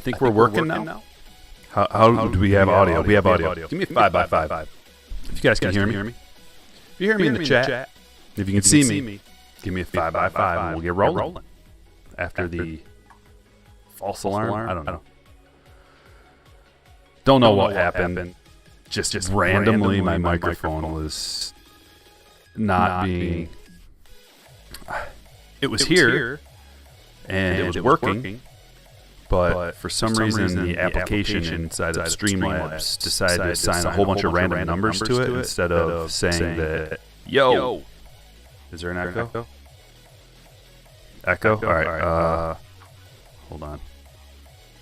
think we're working now. How do we have audio? We have audio. Give me a 5 by 5. If you guys can hear me. If you hear me in the chat, if you can see me, give me a 5 by 5 and we'll get rolling. After the false alarm, I don't know. Don't know what happened. Just randomly, my microphone was not being. It was here, and it was working. But for some reason, the application inside of Streamlabs decided to assign a whole bunch of random numbers to it instead of saying that, yo. Is there an echo? Echo? All right. Hold on.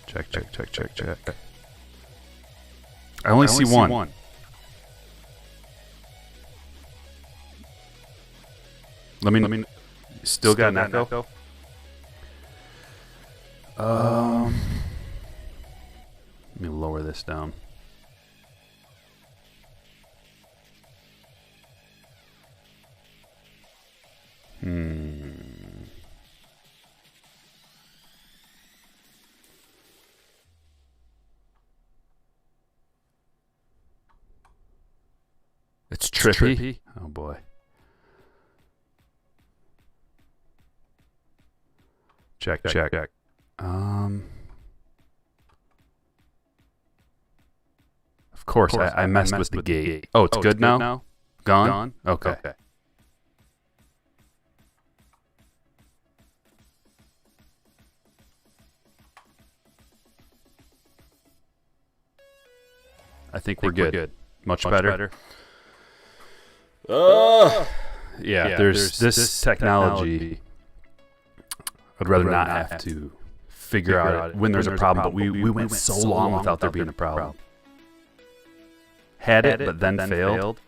Check. I only see one. Let me. Still got an echo? Let me lower this down. It's trippy. Oh boy. Check. Of course, I messed with the gate. Oh, it's good now? Gone? Okay. I think we're good. Much better. Yeah, there's this technology. I'd rather not have to figure out when there's a problem, but we went so long without there being a problem. Had it, but then failed.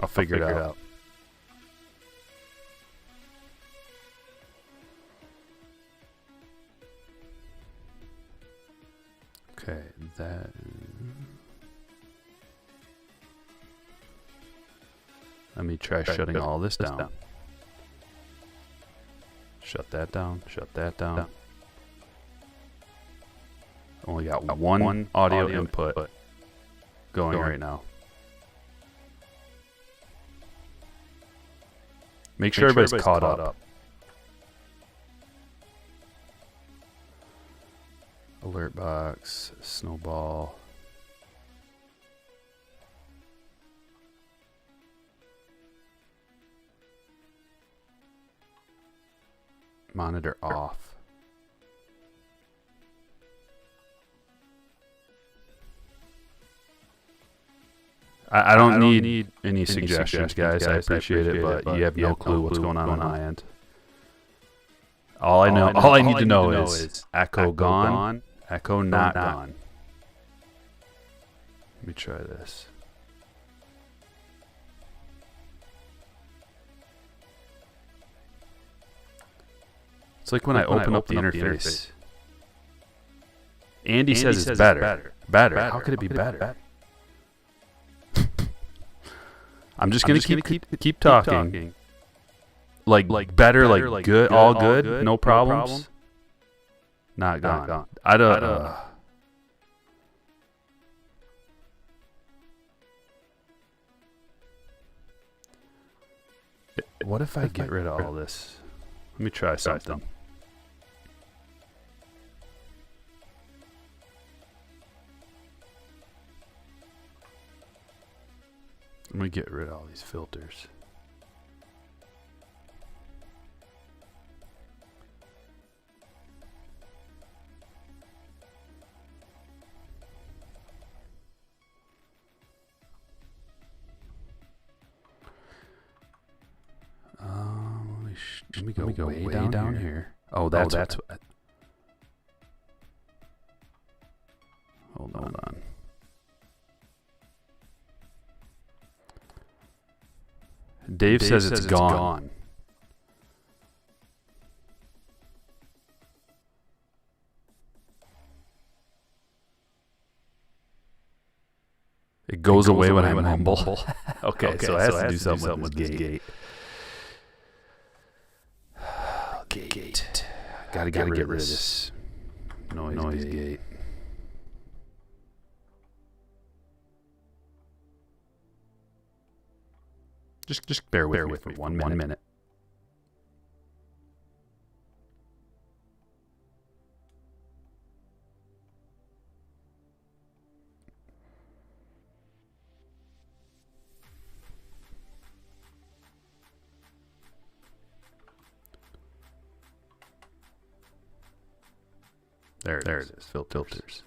I'll figure it out. Okay, that. Let me try shutting all this down. Shut that down. Only got one audio input going right now. Make sure everybody's caught up. Alert box, snowball. Monitor off. I don't need any suggestions, guys. I appreciate it, but you have no clue what's going on my end. All I need to know is echo gone, echo not gone. Let me try this. It's like when I open up the interface. Andy says it's better. How could it be better? I'm just gonna keep talking. Like better, like good, all good, no problems. Not gone. I don't. What if I get rid of all this? Let me try something. Let me get rid of all these filters. Let me go way down here. Oh, that's what. Hold on. Dave says it's gone. It goes away when I mumble. Okay, so I have to do something with this gate. Gate. Gotta get rid of this noise gate. Just bear with me for one minute. There it is. Filters.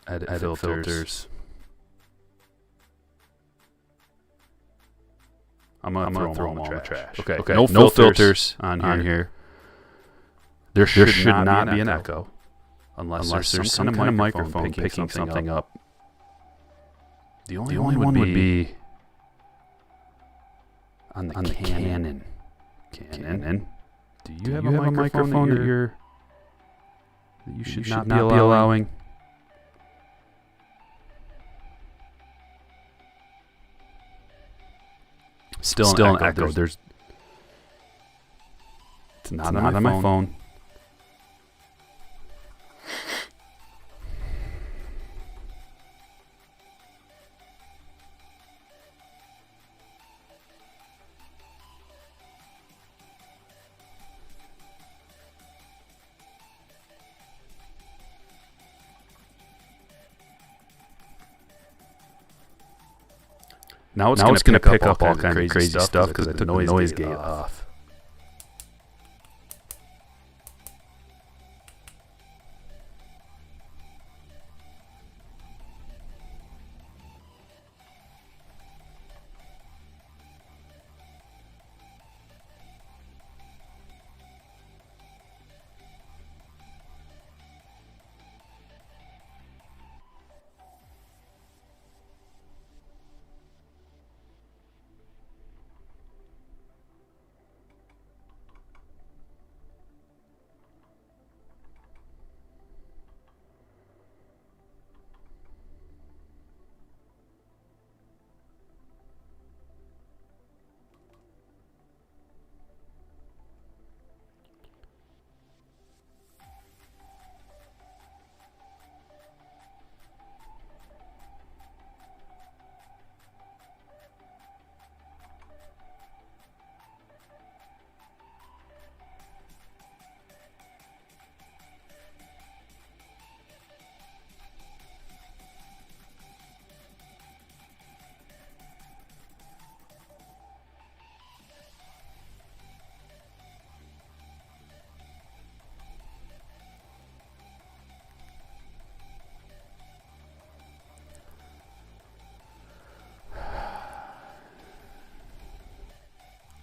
Edit filters. I'm gonna throw them all in the trash. Okay. No filters on here. There should not be an echo unless there's some kind of microphone picking something up. The only one would be on the Canon. Do you have a microphone that you should not be allowing? Still an echo. It's not on my phone. Now it's going to pick up all kinds of crazy stuff because I took the noise gate off.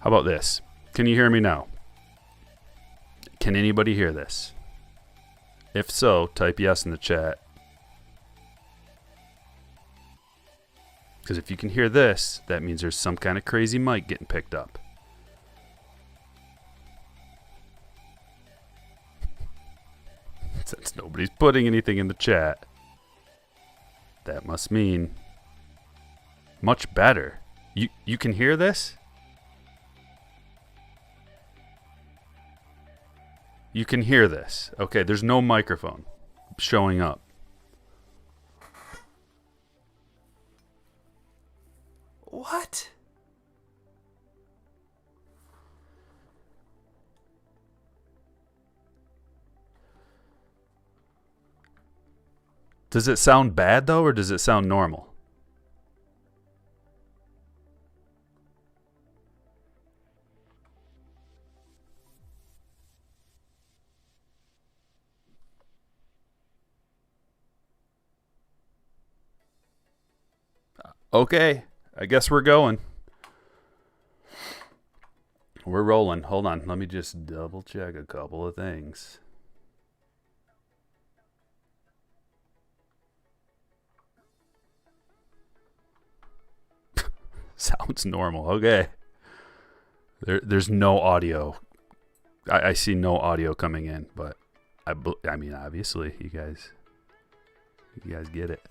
How about this? Can you hear me now? Can anybody hear this? If so, type yes in the chat. Because if you can hear this, that means there's some kind of crazy mic getting picked up. Since nobody's putting anything in the chat, that must mean much better. You can hear this? You can hear this. Okay, there's no microphone showing up. What? Does it sound bad though, or does it sound normal? Okay, I guess we're going. We're rolling. Hold on. Let me just double check a couple of things. Sounds normal. Okay. There's no audio. I see no audio coming in, but I mean, obviously, you guys You guys get it.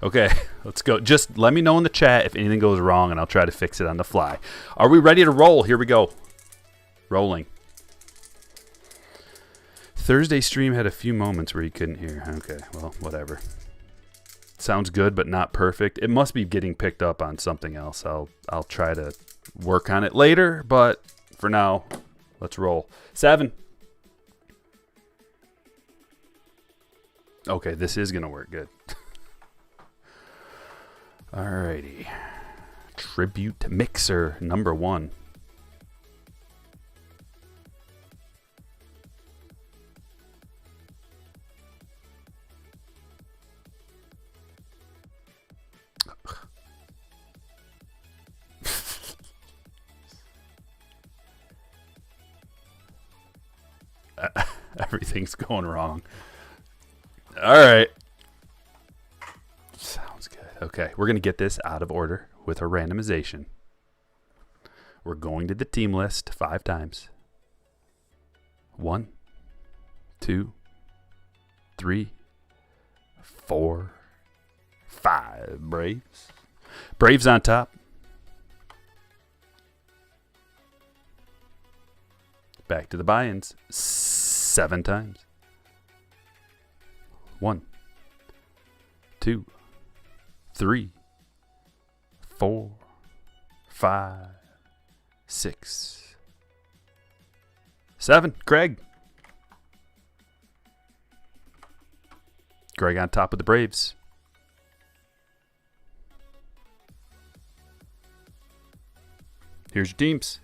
Okay, let's go. Just let me know in the chat if anything goes wrong, and I'll try to fix it on the fly. Are we ready to roll? Here we go. Rolling. Thursday stream had a few moments where you couldn't hear. Okay, well, whatever. Sounds good, but not perfect. It must be getting picked up on something else. I'll try to work on it later, but for now, let's roll. 7. Okay, this is going to work good. Alrighty. Tribute Mixer number 1. Everything's going wrong. All right. Sounds good. Okay, we're going to get this out of order with a randomization. We're going to the team list 5 times. 1, 2, 3, 4, 5. Braves. Braves on top. Back to the buy-ins. 7 times. 1, 2, 3, 4, 5, 6, 7. Greg. Greg on top of the Braves. Here's your teams.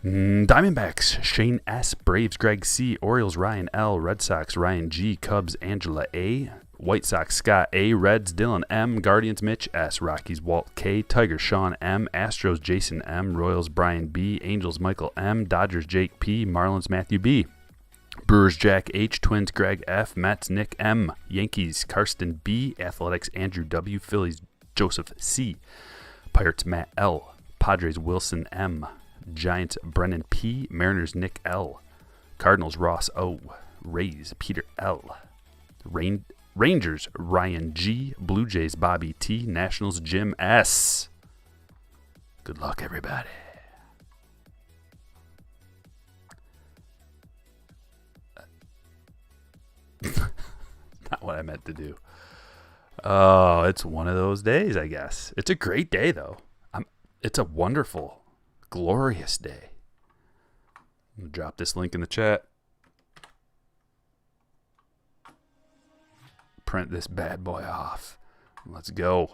Diamondbacks, Shane S. Braves, Greg C. Orioles, Ryan L. Red Sox, Ryan G. Cubs, Angela A. White Sox, Scott A. Reds, Dylan M. Guardians, Mitch S. Rockies, Walt K. Tigers, Sean M. Astros, Jason M. Royals, Brian B. Angels, Michael M. Dodgers, Jake P. Marlins, Matthew B. Brewers, Jack H. Twins, Greg F. Mets, Nick M. Yankees, Karsten B. Athletics, Andrew W. Phillies, Joseph C. Pirates, Matt L. Padres, Wilson M. Giants, Brennan P. Mariners, Nick L. Cardinals, Ross O. Rays, Peter L. Rangers, Ryan G. Blue Jays, Bobby T. Nationals, Jim S. Good luck, everybody. Not what I meant to do. Oh, it's one of those days, I guess. It's a great day, though. It's a wonderful, glorious day. I'm going to drop this link in the chat. Print this bad boy off. Let's go.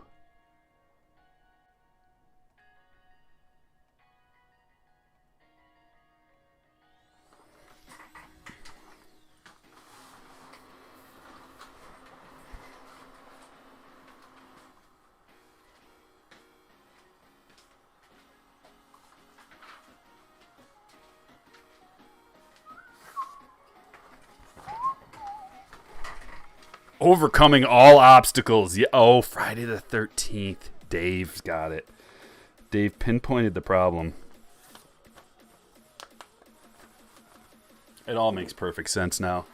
Overcoming all obstacles. Yeah. Oh, Friday the 13th. Dave's got it. Dave pinpointed the problem. It all makes perfect sense now.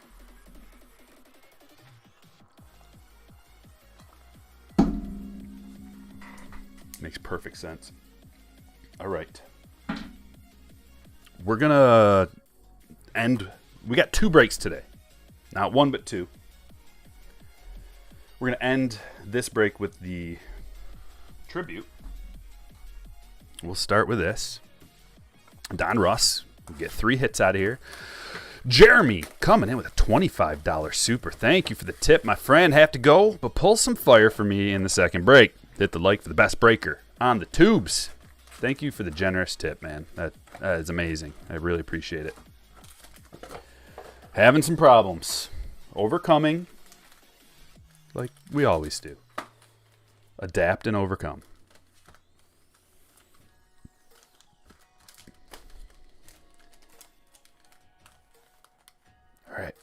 Makes perfect sense. All right. We're going to end. We got 2 breaks today. Not 1, but 2. We're going to end this break with the tribute. We'll start with this. Don Russ. We'll get 3 hits out of here. Jeremy coming in with a $25 super. Thank you for the tip, my friend. Have to go, but pull some fire for me in the second break. Hit the like for the best breaker on the tubes. Thank you for the generous tip, man. That is amazing. I really appreciate it. Having some problems. Overcoming. Like we always do. Adapt and overcome. All right.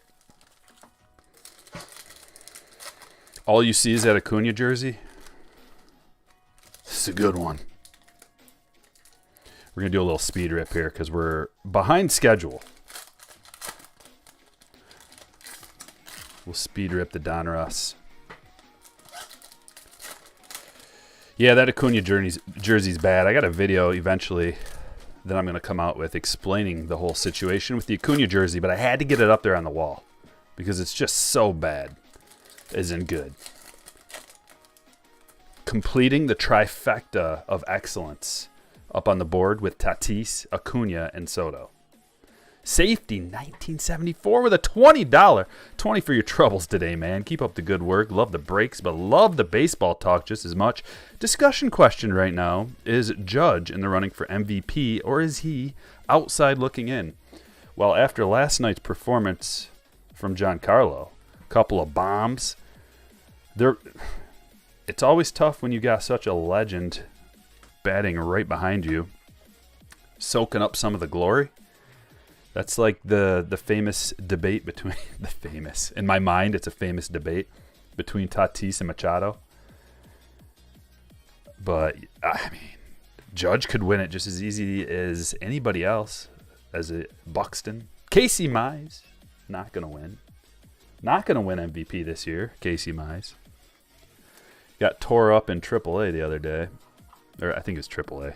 All you see is that Acuna jersey. This is a good one. We're going to do a little speed rip here because we're behind schedule. We'll speed rip the Donruss. Yeah, that Acuna jersey's bad. I got a video eventually that I'm going to come out with explaining the whole situation with the Acuna jersey, but I had to get it up there on the wall because it's just so bad, as in good. Completing the trifecta of excellence up on the board with Tatis, Acuna, and Soto. Safety, 1974 with a $20. 20 for your troubles today, man. Keep up the good work. Love the breaks, but love the baseball talk just as much. Discussion question right now, is Judge in the running for MVP, or is he outside looking in? Well, after last night's performance from Giancarlo, a couple of bombs, it's always tough when you got such a legend batting right behind you, soaking up some of the glory. That's like the famous debate between in my mind, it's a famous debate between Tatis and Machado. But I mean, Judge could win it just as easy as anybody else, as a Buxton. Casey Mize, not gonna win MVP this year. Casey Mize got tore up in AAA the other day, or I think it was AAA.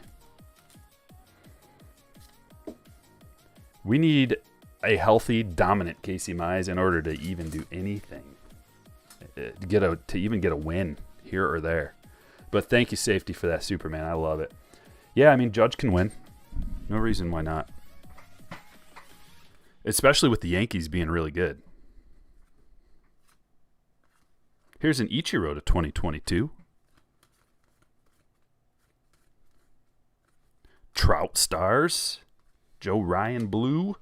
We need a healthy, dominant Casey Mize in order to even do anything, to even get a win here or there. But thank you, Safety, for that Superman. I love it. Yeah, I mean, Judge can win. No reason why not. Especially with the Yankees being really good. Here's an Ichiro to 2022. Trout Stars. Joe Ryan Blue.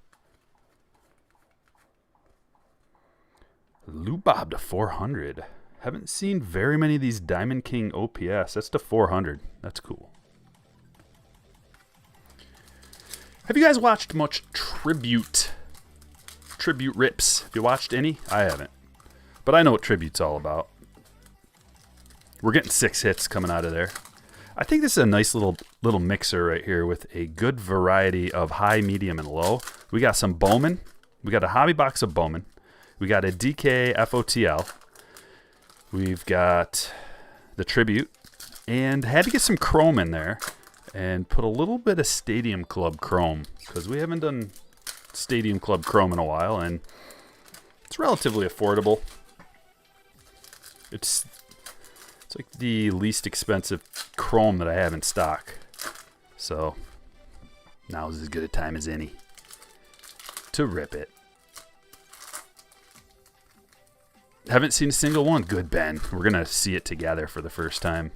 Lou Bob to 400. Haven't seen very many of these Diamond King OPS. That's to 400. That's cool. Have you guys watched much tribute rips? Have you watched any? I haven't. But I know what tribute's all about. We're getting 6 hits coming out of there. I think this is a nice little mixer right here with a good variety of high, medium, and low. We got some Bowman. We got a hobby box of Bowman. We got a DK FOTL. We've got the Tribute. And had to get some Chrome in there and put a little bit of Stadium Club Chrome because we haven't done Stadium Club Chrome in a while, and it's relatively affordable. It's like the least expensive Chrome that I have in stock. So now is as good a time as any to rip it. Haven't seen a single one. Good, Ben. We're going to see it together for the first time.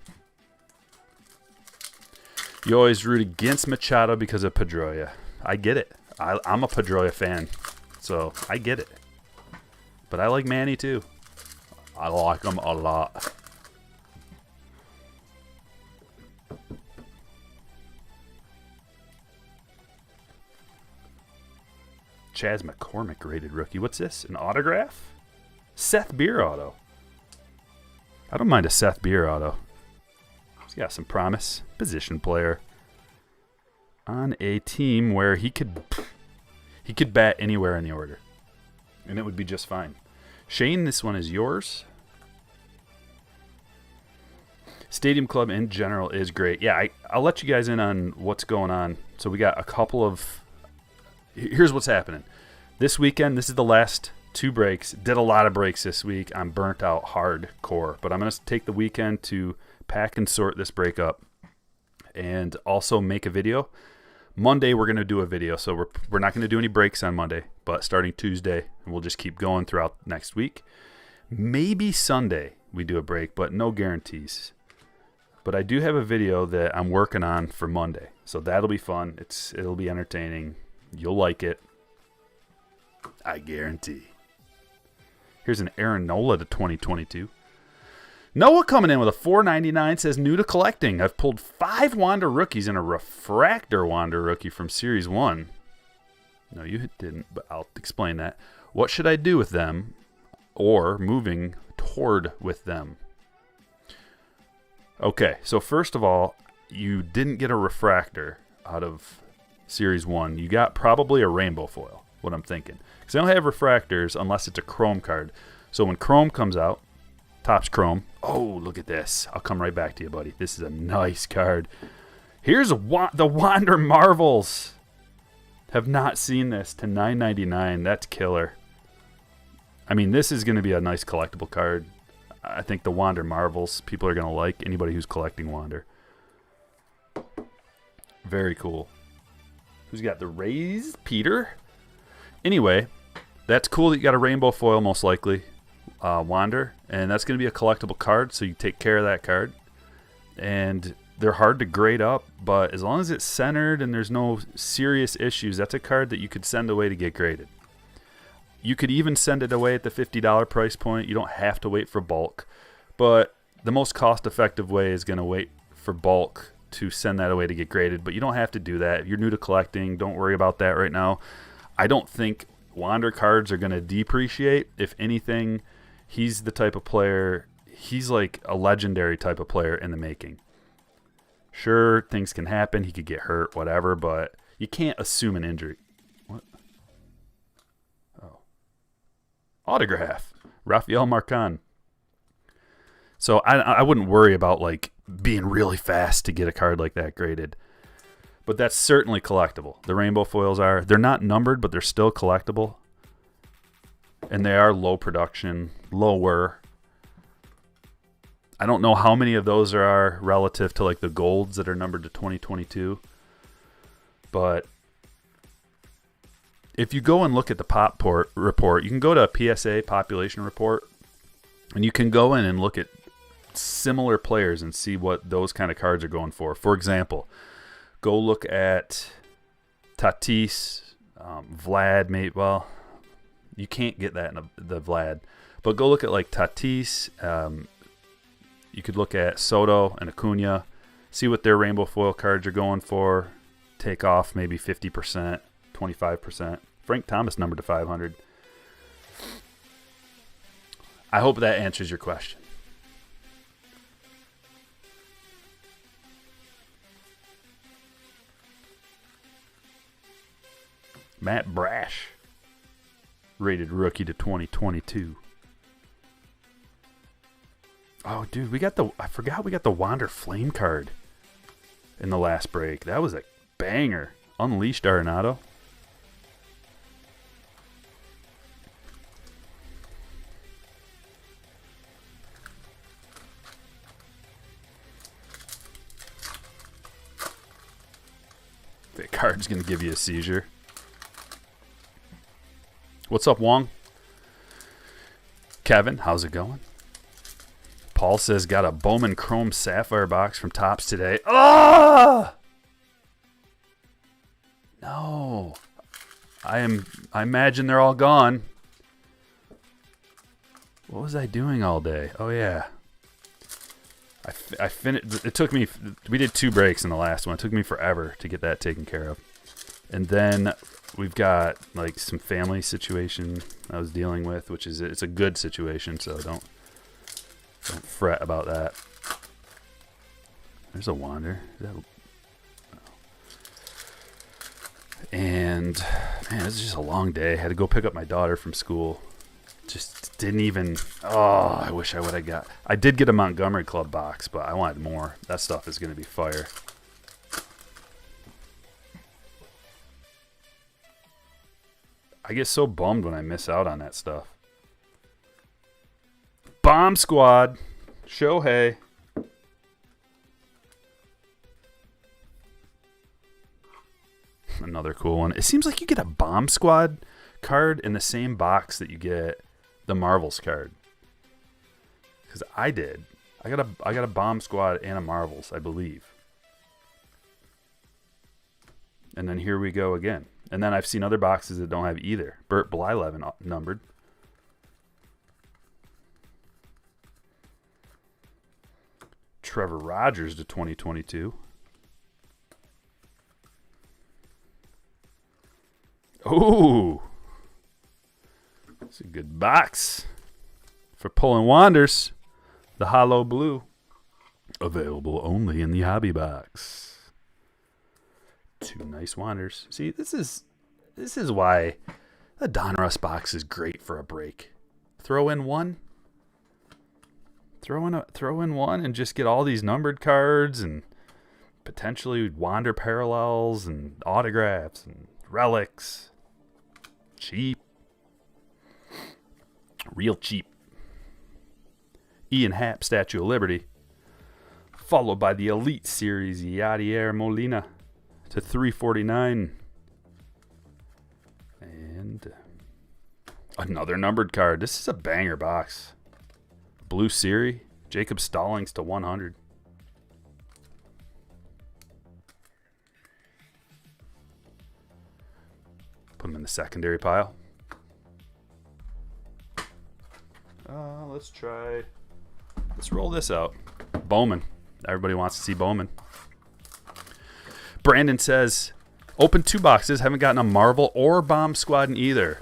You always root against Machado because of Pedroia. I get it. I'm a Pedroia fan, so I get it. But I like Manny too. I like him a lot. Chaz McCormick rated rookie. What's this? An autograph? Seth Beer auto. I don't mind a Seth Beer auto. He's got some promise. Position player on a team where he could bat anywhere in the order, and it would be just fine. Shane, this one is yours. Stadium Club in general is great. Yeah, I'll let you guys in on what's going on. So we got a couple of... Here's what's happening. This weekend, this is the last 2 breaks. Did a lot of breaks this week. I'm burnt out hardcore. But I'm going to take the weekend to pack and sort this break up and also make a video. Monday, we're going to do a video. So we're not going to do any breaks on Monday, but starting Tuesday, and we'll just keep going throughout next week. Maybe Sunday we do a break, but no guarantees. But I do have a video that I'm working on for Monday. So that'll be fun. It'll be entertaining. You'll like it. I guarantee. Here's an Aaron Nola to 2022. Noah coming in with a $4.99, says new to collecting. I've pulled 5 Wander rookies and a refractor Wander rookie from Series 1. No, you didn't, but I'll explain that. What should I do with them or moving toward with them? Okay, so first of all, you didn't get a refractor out of Series 1. You got probably a rainbow foil, what I'm thinking. Because I don't have refractors unless it's a chrome card. So when Chrome comes out, Topps Chrome. Oh, look at this. I'll come right back to you, buddy. This is a nice card. Here's the Wander Marvels. Have not seen this to $9.99. That's killer. I mean, this is going to be a nice collectible card. I think the Wander Marvels people are going to like. Anybody who's collecting Wander. Very cool. Who's got the Rays? Peter. Anyway, that's cool that you got a rainbow foil, most likely. Wander. And that's going to be a collectible card, so you take care of that card. And they're hard to grade up, but as long as it's centered and there's no serious issues, that's a card that you could send away to get graded. You could even send it away at the $50 price point. You don't have to wait for bulk. But the most cost-effective way is going to wait for bulk to send that away to get graded. But you don't have to do that. If you're new to collecting, don't worry about that right now. I don't think Wander cards are going to depreciate. If anything, he's the type of player, he's like a legendary type of player in the making. Sure, things can happen. He could get hurt, whatever, but you can't assume an injury. What? Oh. Autograph. Rafael Marcan. So I wouldn't worry about like being really fast to get a card like that graded. But that's certainly collectible. The rainbow foils are. They're not numbered, but they're still collectible. And they are low production, lower. I don't know how many of those there are relative to like the golds that are numbered to 2022. But if you go and look at the pop report, you can go to a PSA population report, and you can go in and look at similar players and see what those kind of cards are going for. For example, go look at Tatis, Vlad. Well, you can't get that in the Vlad, but go look at like Tatis. You could look at Soto and Acuna, see what their rainbow foil cards are going for. Take off maybe 50%, 25%. Frank Thomas numbered to 500. I hope that answers your question. Matt Brash, rated rookie to 2022. Oh, dude, I forgot we got the Wander Flame card in the last break. That was a banger. Unleashed Arenado. That card's going to give you a seizure. What's up, Wong? Kevin, how's it going? Paul says, got a Bowman Chrome Sapphire box from Topps today. Ah! No. I imagine they're all gone. What was I doing all day? Oh, yeah. I finished. It took me, we did 2 breaks in the last one. It took me forever to get that taken care of. And then we've got like some family situation I was dealing with, which is, it's a good situation, so don't fret about that. There's a Wander. And man, this is just a long day. I had to go pick up my daughter from school. Just didn't even. Oh, I wish I would have got. I did get a Montgomery Club box, but I wanted more. That stuff is going to be fire. I get so bummed when I miss out on that stuff. Bomb Squad. Shohei. Another cool one. It seems like you get a Bomb Squad card in the same box that you get the Marvels card. Because I did. I got a Bomb Squad and a Marvels, I believe. And then here we go again. And then I've seen other boxes that don't have either. Bert Blyleven numbered. Trevor Rogers to 2022. Ooh. It's a good box for pulling Wanders. The Hollow Blue. Available only in the hobby box. 2 nice Wanders. See, this is why the Donruss box is great for a break. Throw in one. Throw in one and just get all these numbered cards and potentially wander parallels and autographs and relics. Cheap. Real cheap. Ian Happ, Statue of Liberty. Followed by the Elite Series, Yadier Molina to 349. And another numbered card. This is a banger box. Blue Siri, Jacob Stallings to 100. Put him in the secondary pile. Let's roll this out. Bowman. Everybody wants to see Bowman. Brandon says, open 2 boxes. Haven't gotten a Marvel or Bomb Squad in either.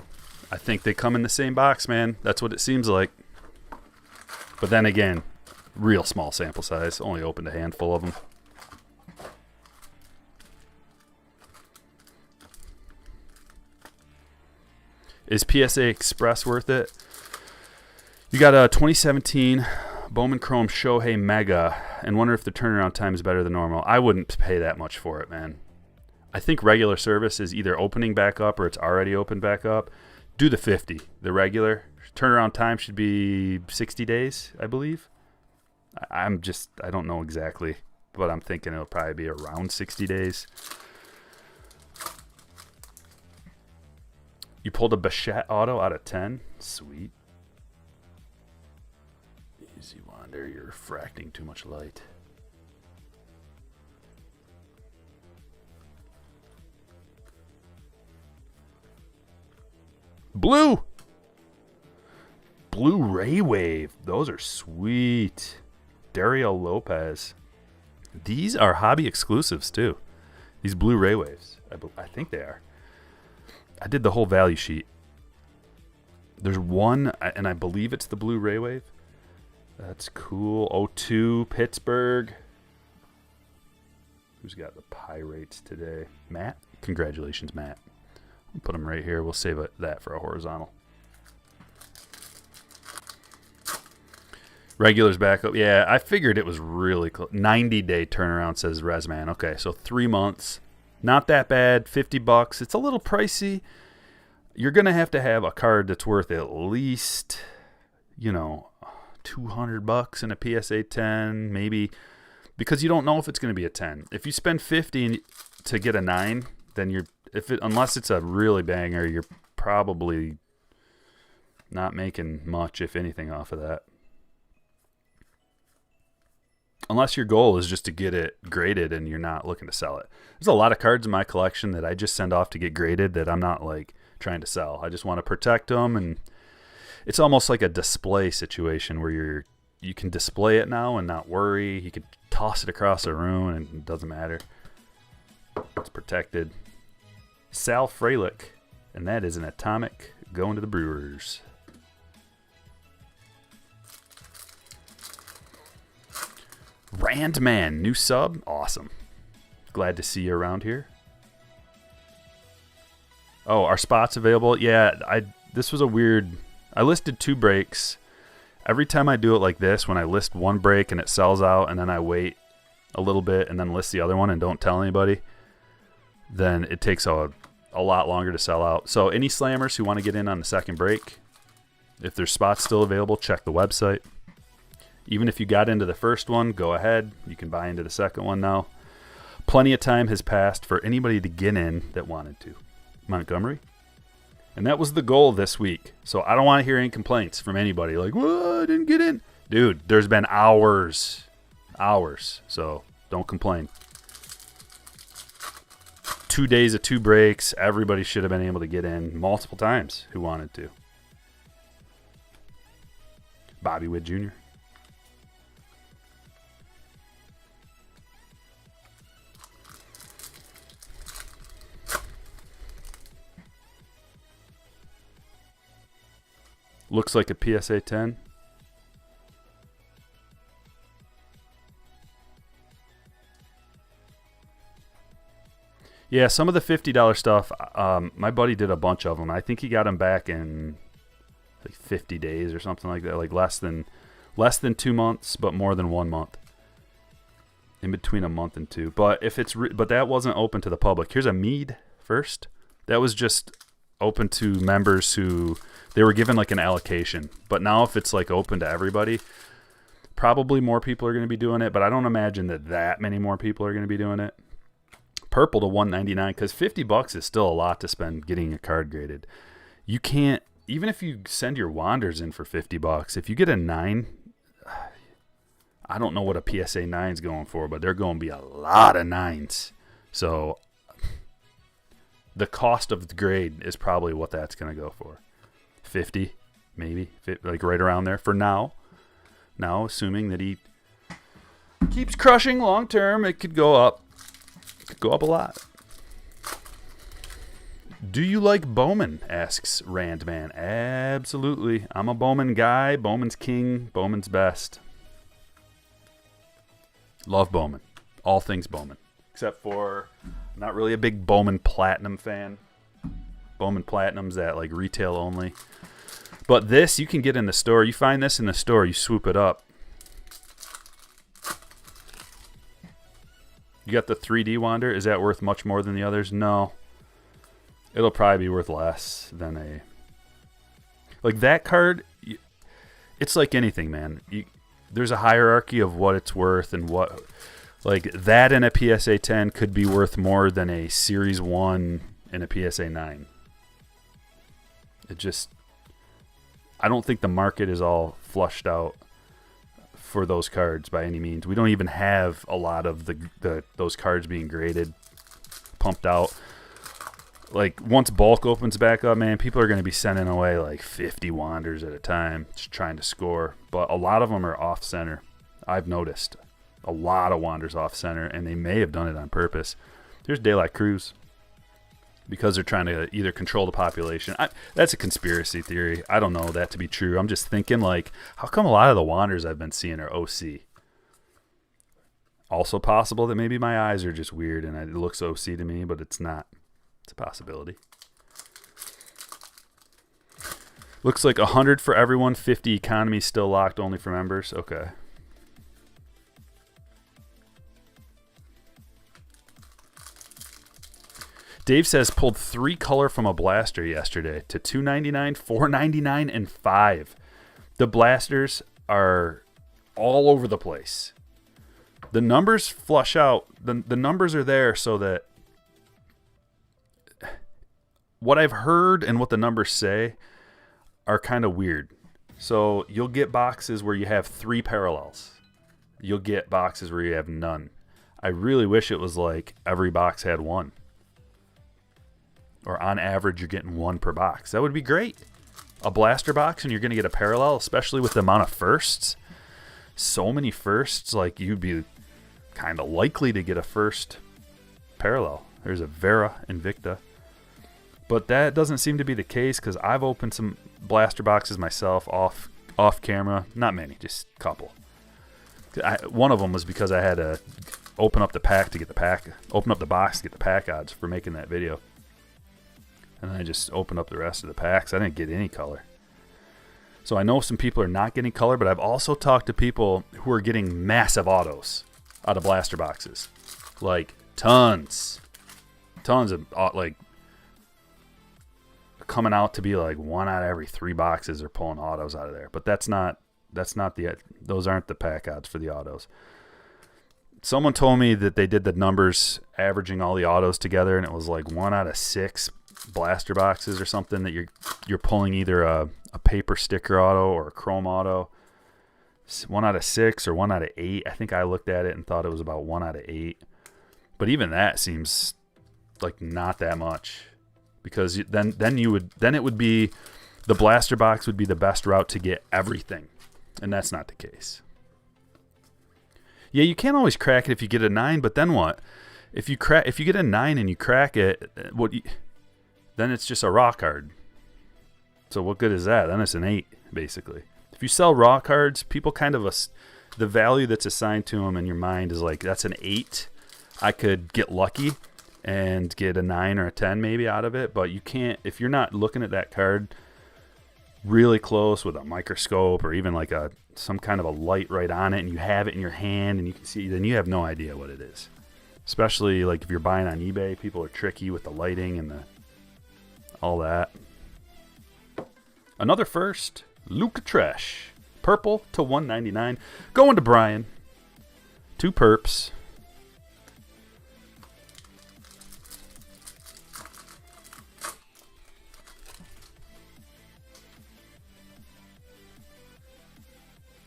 I think they come in the same box, man. That's what it seems like. But then again, real small sample size. Only opened a handful of them. Is PSA Express worth it? You got a 2017 Bowman Chrome Shohei Mega, and wonder if the turnaround time is better than normal. I wouldn't pay that much for it, man. I think regular service is either opening back up or it's already opened back up. Do the 50. The regular turnaround time should be 60 days, I believe. I don't know exactly, but I'm thinking it'll probably be around 60 days. You pulled a Bichette auto out of 10. Sweet. Easy Wander, you're refracting too much light. Blue Ray Wave. Those are sweet. Dario Lopez. These are hobby exclusives too. These Blue Ray Waves. I think they are. I did the whole value sheet. There's one, and I believe it's the Blue Ray Wave. That's cool. 02 Pittsburgh. Who's got the Pirates today? Matt? Congratulations, Matt. I'll put them right here. We'll save that for a horizontal. Regulars back up. Yeah, I figured it was really close. 90-day turnaround, says Resman. Okay, so 3 months. Not that bad. $50. It's a little pricey. You're going to have a card that's worth at least, $200 in a PSA 10, maybe, because you don't know if it's going to be a 10. If you spend 50 to get a 9, then unless it's a really banger, you're probably not making much, if anything, off of that. Unless your goal is just to get it graded and you're not looking to sell it. There's a lot of cards in my collection that I just send off to get graded that I'm not trying to sell. I just want to protect them, and it's almost like a display situation where you can display it now and not worry. You can toss it across the room and it doesn't matter. It's protected. Sal Frelick, and that is an atomic going to the Brewers. Randman, new sub, awesome. Glad to see you around here. Oh, are spots available? Yeah, this was a weird. I listed 2 breaks. Every time I do it like this, when I list one break and it sells out, and then I wait a little bit and then list the other one and don't tell anybody, then it takes a lot longer to sell out. So any slammers who want to get in on the second break, if there's spots still available, check the website. Even if you got into the first one, go ahead. You can buy into the second one now. Plenty of time has passed for anybody to get in that wanted to. Montgomery. And that was the goal this week. So I don't want to hear any complaints from anybody like, well, I didn't get in. Dude, there's been hours. So don't complain. 2 days of 2 breaks. Everybody should have been able to get in multiple times who wanted to. Bobby Witt Jr. Looks like a PSA 10. Yeah, some of the $50 stuff, my buddy did a bunch of them. I think he got them back in like 50 days or something like that, like less than 2 months, but more than 1 month. In between a month and two. But if it's but that wasn't open to the public. Here's a mead first. That was just open to members who they were given like an allocation. But now if it's like open to everybody, probably more people are going to be doing it, but I don't imagine that many more people are going to be doing it. Purple to $199 because $50 is still a lot to spend getting a card graded. You can't, even if you send your Wanders in for $50, if you get a 9, I don't know what a PSA 9 is going for, but they're going to be a lot of 9s. So the cost of the grade is probably what that's going to go for. 50, maybe, like right around there for now. Now, assuming that he keeps crushing long term, it could go up. It could go up a lot. Do you like Bowman? Asks Randman. Absolutely. I'm a Bowman guy. Bowman's king. Bowman's best. Love Bowman. All things Bowman. Except for, I'm not really a big Bowman Platinum fan. Bowman Platinum's that like retail only. But this you can get in the store. You find this in the store, you swoop it up. You got the 3D Wander. Is that worth much more than the others? No. It'll probably be worth less than a... Like that card, it's like anything, man. There's a hierarchy of what it's worth and what... Like that in a PSA 10 could be worth more than a Series 1 in a PSA 9. It just... I don't think the market is all flushed out for those cards by any means. We don't even have a lot of those cards being graded, pumped out. Like once bulk opens back up, man, people are going to be sending away like 50 Wanders at a time, just trying to score. But a lot of them are off center. I've noticed a lot of Wanders off center, and they may have done it on purpose. Here's De La Cruz. Because they're trying to either control the population. That's a conspiracy theory. I don't know that to be true. I'm just thinking, like, how come a lot of the Wanders I've been seeing are OC? Also possible that maybe my eyes are just weird and it looks OC to me, but it's not. It's a possibility. Looks like 100 for everyone, 50 economy still locked only for members. Okay. Dave says pulled 3 color from a blaster yesterday to $2.99, $4.99, and $5. The blasters are all over the place. The numbers flush out. The numbers are there so that what I've heard and what the numbers say are kind of weird. So you'll get boxes where you have 3 parallels. You'll get boxes where you have none. I really wish it was like every box had 1. Or on average, you're getting 1 per box. That would be great. A blaster box and you're going to get a parallel, especially with the amount of firsts. So many firsts, like you'd be kind of likely to get a first parallel. There's a Vera Invicta. But that doesn't seem to be the case because I've opened some blaster boxes myself off camera. Not many, just a couple. One of them was because I had to open up the box to get the pack odds for making that video. And then I just opened up the rest of the packs. I didn't get any color. So I know some people are not getting color, but I've also talked to people who are getting massive autos out of blaster boxes. Like tons of, like, coming out to be like 1 out of every 3 boxes are pulling autos out of there. But those aren't the pack odds for the autos. Someone told me that they did the numbers averaging all the autos together, and it was like 1 out of 6 blaster boxes or something that you're pulling either a paper sticker auto or a chrome auto. 1 out of 6 or 1 out of 8. I think I looked at it and thought it was about 1 out of 8. But even that seems like not that much, because then it would be the blaster box would be the best route to get everything, and that's not the case. Yeah, you can't always crack it if you get a 9, but then what? If you get a 9 and you crack it, then it's just a raw card. So what good is that? Then it's an 8, basically. If you sell raw cards, people kind of the value that's assigned to them in your mind is like, that's an 8. I could get lucky and get a 9 or a 10 maybe out of it, but you can't, if you're not looking at that card really close with a microscope or even like some kind of a light right on it, and you have it in your hand and you can see, then you have no idea what it is. Especially like if you're buying on eBay, people are tricky with the lighting and all that. Another first, Luca Tresh, purple to $199, going to Brian. 2 perps.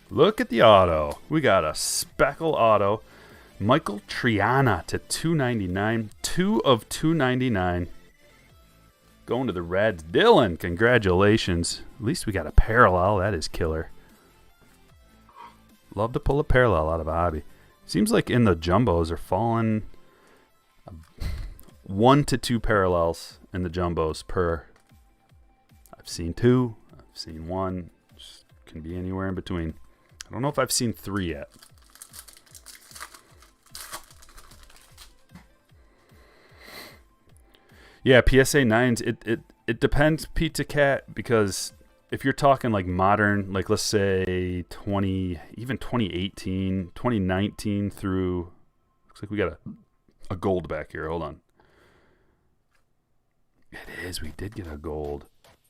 Look at the auto. We got a speckle auto. Michael Triana to $299. 2 of $299. Going to the Reds. Dylan, congratulations. At least we got a parallel. That is killer. Love to pull a parallel out of a hobby. Seems like in the jumbos are falling 1 to 2 parallels in the jumbos per. I've seen 2. I've seen 1. Just can be anywhere in between. I don't know if I've seen 3 yet. Yeah, PSA 9s, it depends, Pizza Cat, because if you're talking like modern, like let's say 2018, 2019 through, looks like we got a gold back here. Hold on. It is, we did get a gold.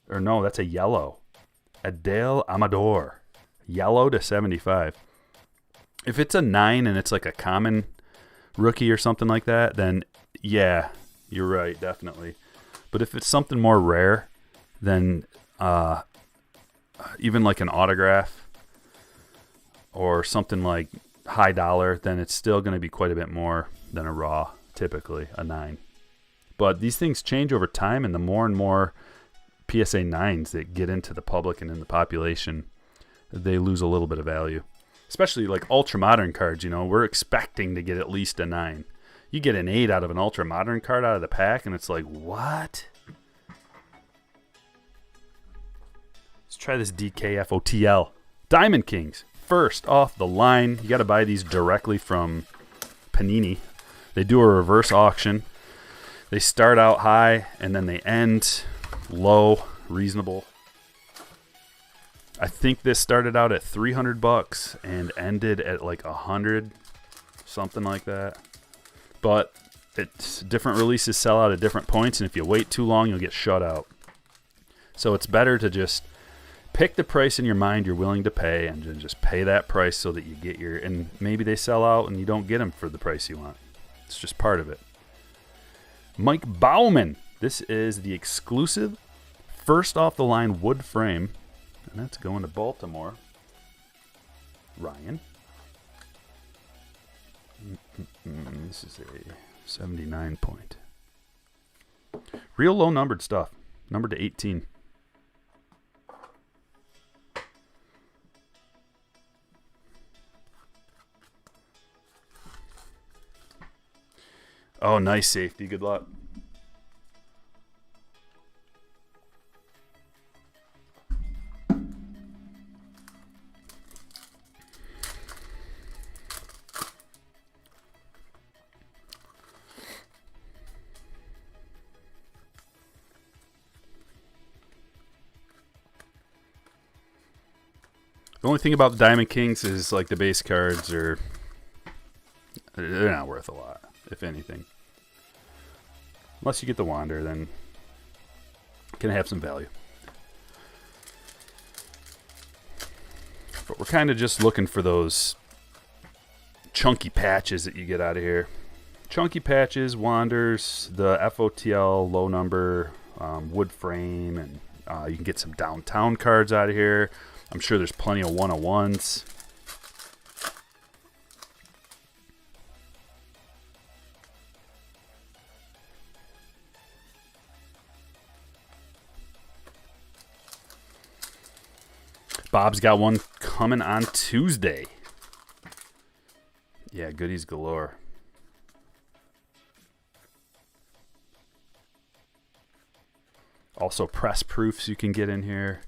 Or no, that's a yellow. Adele Amador. Yellow to 75. If it's a 9 and it's like a common rookie or something like that, then yeah, you're right, definitely. But if it's something more rare, then even like an autograph or something like high dollar, then it's still going to be quite a bit more than a raw, typically a 9. But these things change over time, and the more and more PSA 9s that get into the public and in the population, they lose a little bit of value. Especially like ultra modern cards, you know, we're expecting to get at least a 9. You get an 8 out of an ultra modern card out of the pack, and it's like, what? Let's try this DKFOTL. Diamond Kings, first off the line. You got to buy these directly from Panini. They do a reverse auction. They start out high, and then they end low, reasonable. I think this started out at $300 and ended at like $100, something like that. But it's different releases sell out at different points, and if you wait too long, you'll get shut out. So it's better to just pick the price in your mind you're willing to pay, and then just pay that price so that you get your. And maybe they sell out and you don't get them for the price you want. It's just part of it. Mike Bauman. This is the exclusive first off the line wood frame. And that's going to Baltimore. Ryan. This is a 79 point. Real low numbered stuff. Numbered to 18. Oh, nice safety. Good luck. The only thing about the Diamond Kings is like the base cards they're not worth a lot, if anything. Unless you get the Wander, then it can have some value. But we're kind of just looking for those chunky patches that you get out of here. Chunky patches, Wanders, the FOTL low number, wood frame, and you can get some downtown cards out of here. I'm sure there's plenty of 101s. Bob's got one coming on Tuesday. Yeah, goodies galore. Also press proofs you can get in here.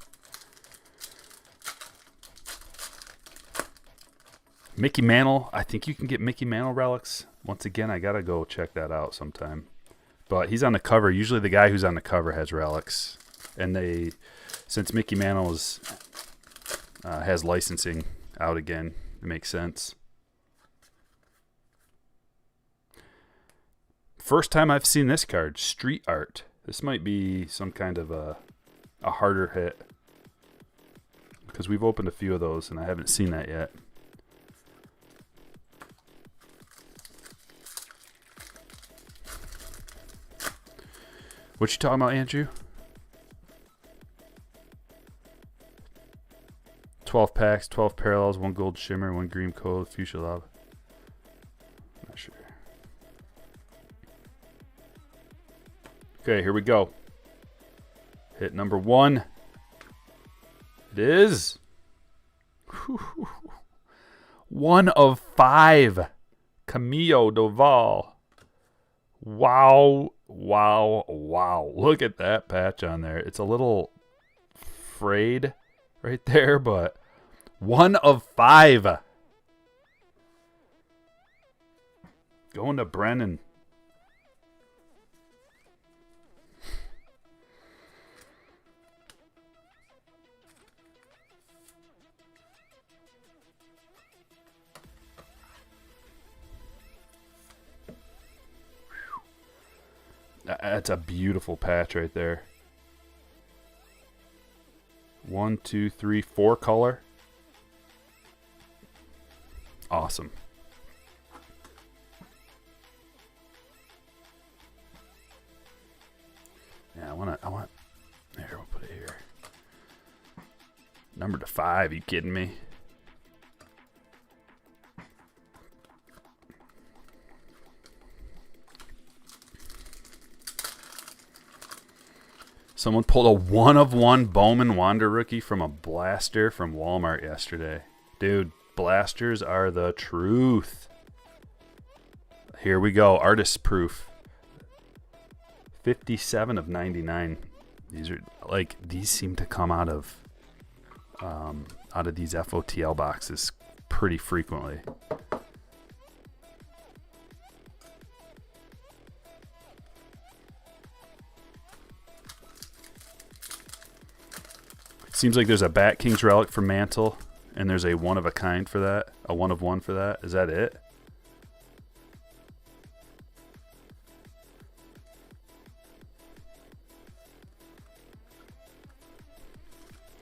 Mickey Mantle. I think you can get Mickey Mantle relics. Once again, I got to go check that out sometime. But he's on the cover. Usually the guy who's on the cover has relics. And they Since Mickey Mantle has licensing out again, it makes sense. First time I've seen this card, Street Art. This might be some kind of a harder hit, because we've opened a few of those and I haven't seen that yet. What you talking about, Andrew? 12 packs, 12 parallels, 1 gold shimmer, 1 green code, fuchsia lava. Not sure. Okay, here we go. Hit number 1. It is 1 of 5. Camillo Doval. Wow, wow, wow. Look at that patch on there. It's a little frayed right there, but 1 of 5. Going to Brennan. That's a beautiful patch right there. 1, 2, 3, 4 color. Awesome. Yeah, I want. There, we'll put it here. Number to 5. You kidding me? Someone pulled a 1 of 1 Bowman Wander rookie from a blaster from Walmart yesterday. Dude, blasters are the truth. Here we go. Artist proof. 57 of 99. These seem to come out of these FOTL boxes pretty frequently. Seems like there's a Bat Kings relic for Mantle, and there's a 1 of a kind for that. A 1 of 1 for that. Is that it?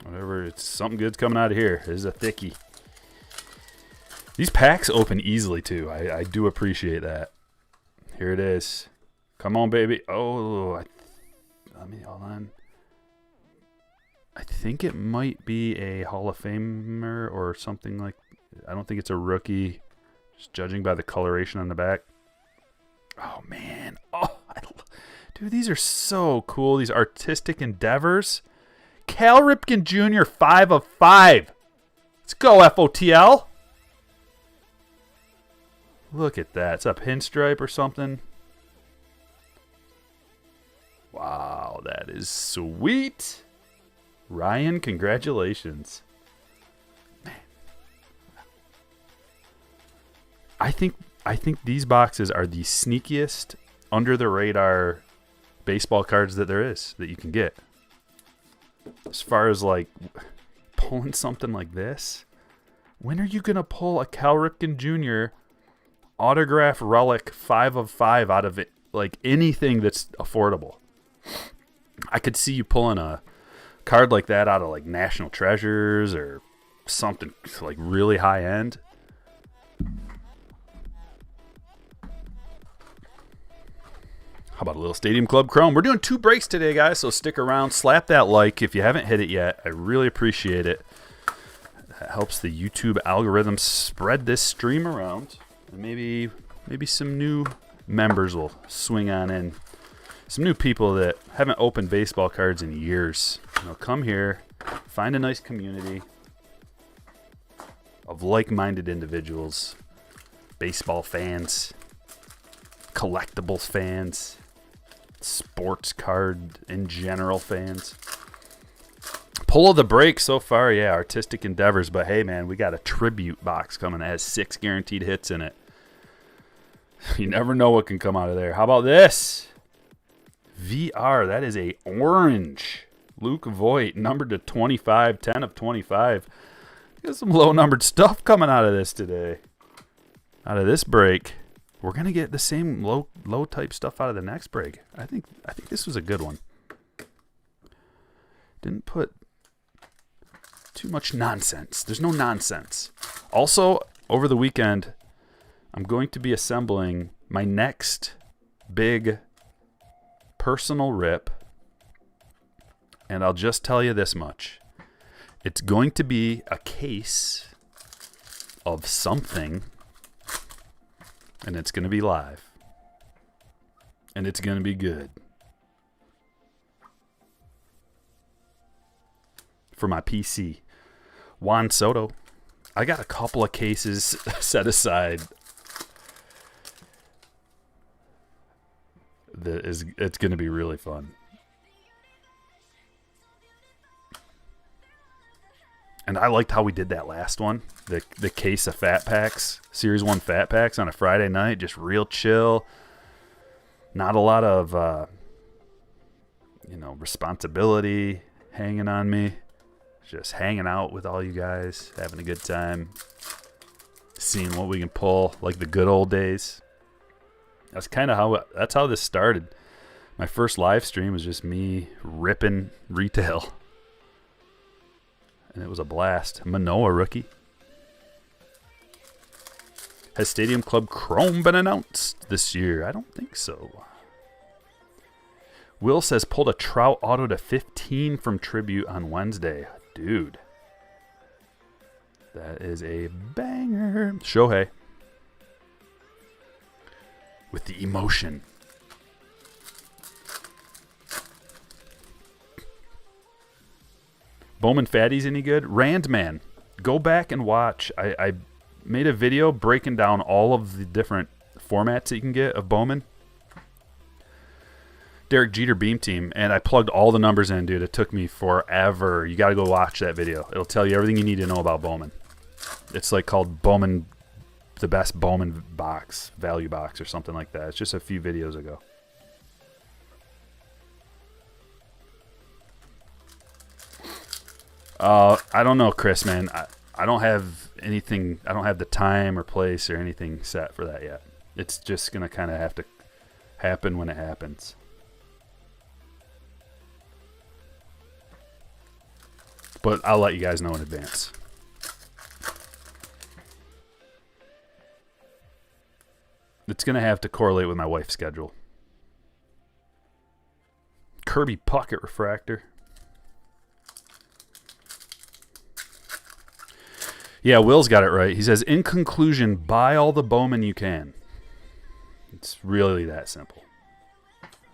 Whatever. It's something good's coming out of here. This is a thickie. These packs open easily, too. I do appreciate that. Here it is. Come on, baby. Oh, let me hold on. I think it might be a Hall of Famer or something like. I don't think it's a rookie, just judging by the coloration on the back. Oh man, dude, these are so cool. These artistic endeavors. Cal Ripken Jr. 5 of 5. Let's go, FOTL. Look at that. It's a pinstripe or something. Wow, that is sweet. Ryan, congratulations. Man. I think these boxes are the sneakiest, under the radar baseball cards that there is that you can get. As far as like pulling something like this, when are you gonna pull a Cal Ripken Jr. autograph relic 5 of 5 out of it? Like anything that's affordable. I could see you pulling a card like that out of like National Treasures or something like really high end. How about a little Stadium Club Chrome? We're doing 2 breaks today, guys, so stick around. Slap that like if you haven't hit it yet. I really appreciate it. That helps the YouTube algorithm spread this stream around. And maybe some new members will swing on in. Some new people that haven't opened baseball cards in years. Come here, find a nice community of like-minded individuals, baseball fans, collectibles fans, sports card in general fans. Pull of the break so far, yeah, artistic endeavors. But hey, man, we got a tribute box coming that has 6 guaranteed hits in it. You never know what can come out of there. How about this? VR, that is a orange Luke Voigt, numbered to 25, 10 of 25. Got some low-numbered stuff coming out of this today. Out of this break. We're going to get the same low type stuff out of the next break. I think this was a good one. Didn't put too much nonsense. There's no nonsense. Also, over the weekend, I'm going to be assembling my next big personal rip. And I'll just tell you this much. It's going to be a case of something, and it's going to be live. And it's going to be good. For my PC. Juan Soto. I got a couple of cases set aside. It's going to be really fun. And I liked how we did that last one. The case of Fat Packs, Series 1 Fat Packs on a Friday night. Just real chill. Not a lot of, responsibility hanging on me. Just hanging out with all you guys. Having a good time. Seeing what we can pull like the good old days. That's how this started. My first live stream was just me ripping retail. And it was a blast. Manoa rookie. Has Stadium Club Chrome been announced this year? I don't think so. Will says pulled a Trout auto to 15 from Tribute on Wednesday. Dude. That is a banger. Shohei. With the emotion. Bowman Fatties any good? Randman. Go back and watch. I made a video breaking down all of the different formats that you can get of Bowman. Derek Jeter Beam Team, and I plugged all the numbers in, dude. It took me forever. You got to go watch that video. It'll tell you everything you need to know about Bowman. It's like called Bowman, the best Bowman box, value box or something like that. It's just a few videos ago. I don't know, Chris, man. I don't have anything. I don't have the time or place or anything set for that yet. It's just going to kind of have to happen when it happens. But I'll let you guys know in advance. It's going to have to correlate with my wife's schedule. Kirby Pocket Refractor. Yeah, Will's got it right. He says, in conclusion, buy all the Bowman you can. It's really that simple.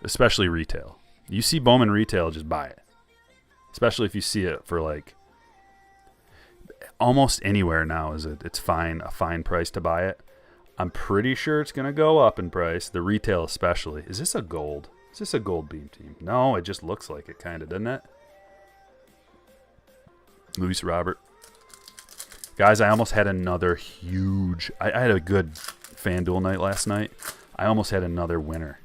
Especially retail. You see Bowman retail, just buy it. Especially if you see it for like almost anywhere now. It's fine, a fine price to buy it. I'm pretty sure it's going to go up in price. The retail especially. Is this a gold? Is this a gold Beam Team? No, it just looks like it kind of, doesn't it? Luis Robert. Guys, I almost had another huge... I had a good FanDuel night last night. I almost had another winner.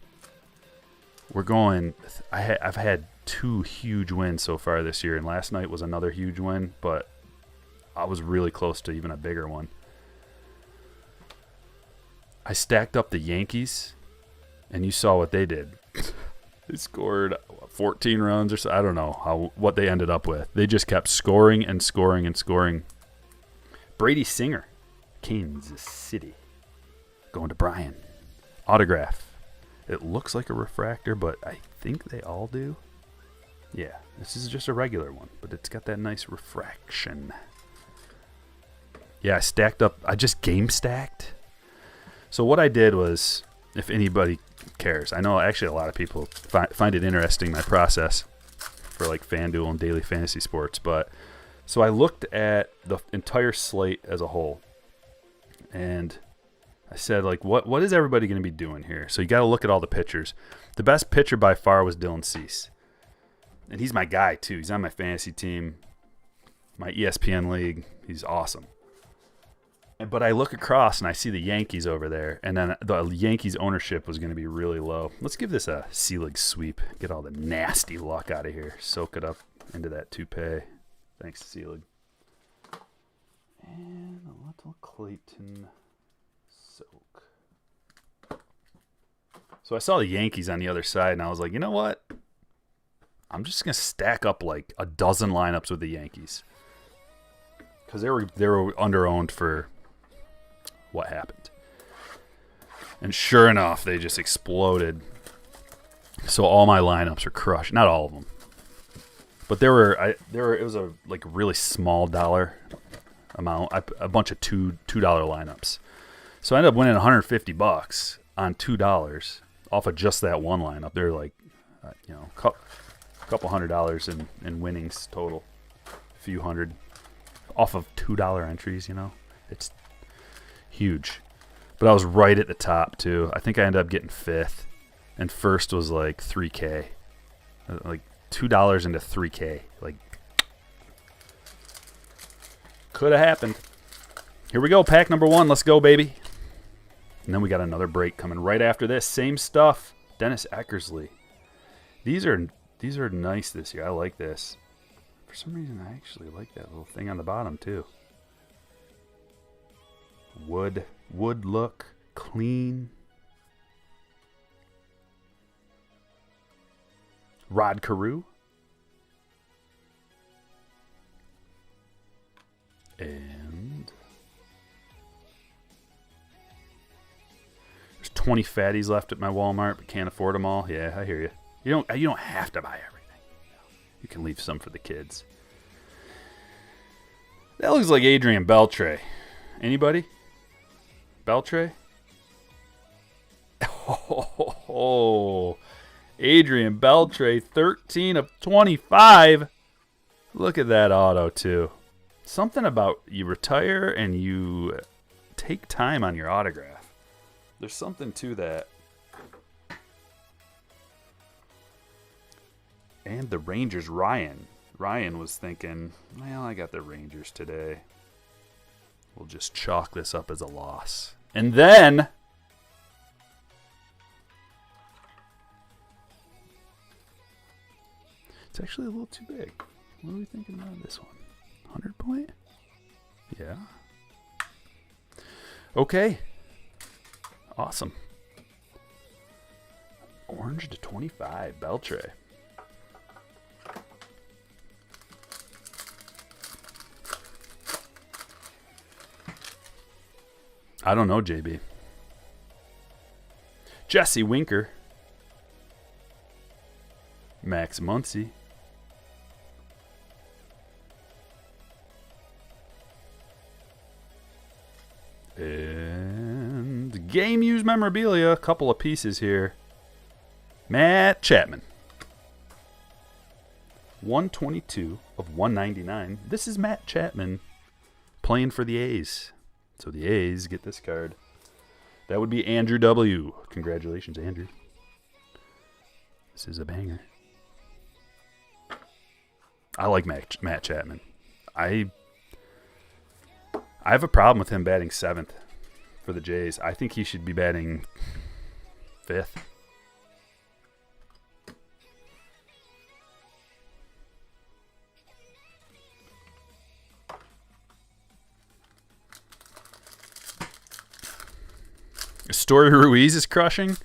We're going... I've had 2 huge wins so far this year, and last night was another huge win, but I was really close to even a bigger one. I stacked up the Yankees, and you saw what they did. They scored 14 runs or so. I don't know what they ended up with. They just kept scoring and scoring and scoring. Brady Singer, Kansas City. Going to Brian. Autograph. It looks like a refractor, but I think they all do. Yeah, this is just a regular one, but it's got that nice refraction. Yeah, I stacked up. I just game stacked. So what I did was, if anybody cares, I know actually a lot of people find it interesting, my process for like FanDuel and daily fantasy sports, but so I looked at the entire slate as a whole, and I said, like, what is everybody going to be doing here? So you got to look at all the pitchers. The best pitcher by far was Dylan Cease, and he's my guy too. He's on my fantasy team, my ESPN league. He's awesome. But I look across and I see the Yankees over there, and then the Yankees ownership was going to be really low. Let's give this a Selig sweep. Get all the nasty luck out of here. Soak it up into that toupee. Thanks, Selig. And a little Clayton soak. So I saw the Yankees on the other side, and I was like, you know what? I'm just going to stack up like a dozen lineups with the Yankees. Because they were under-owned for what happened. And sure enough, they just exploded. So all my lineups are crushed. Not all of them. But it was a like really small dollar amount. A bunch of $2 lineups. So I ended up winning $150 on $2 off of just that one lineup. They're like, a couple $100 in winnings total. A few hundred off of $2 entries, It's huge. But I was right at the top, too. I think I ended up getting 5th. And first was like $3K. Like $2 into $3K. Like, could have happened. Here we go, pack number 1. Let's go, baby. And then we got another break coming right after this. Same stuff. Dennis Eckersley. These are nice this year. I like this. For some reason, I actually like that little thing on the bottom, too. Wood look. Clean. Rod Carew. And there's 20 fatties left at my Walmart, but can't afford them all. Yeah, I hear you. You don't have to buy everything. You can leave some for the kids. That looks like Adrian Beltre. Anybody? Beltre? Oh, Adrian Beltre, 13 of 25. Look at that auto, too. Something about you retire and you take time on your autograph. There's something to that. And the Rangers, Ryan. Ryan was thinking, well, I got the Rangers today. We'll just chalk this up as a loss. And then it's actually a little too big. What are we thinking about this one? 100 point? Yeah. Okay. Awesome. Orange to 25, Beltre. I don't know, JB. Jesse Winker. Max Muncy. And game used memorabilia. A couple of pieces here. Matt Chapman. 122 of 199. This is Matt Chapman playing for the A's. So the A's get this card. That would be Andrew W. Congratulations, Andrew. This is a banger. I like Matt Chapman. I have a problem with him batting 7th for the Jays. I think he should be batting 5th. Story Ruiz is crushing.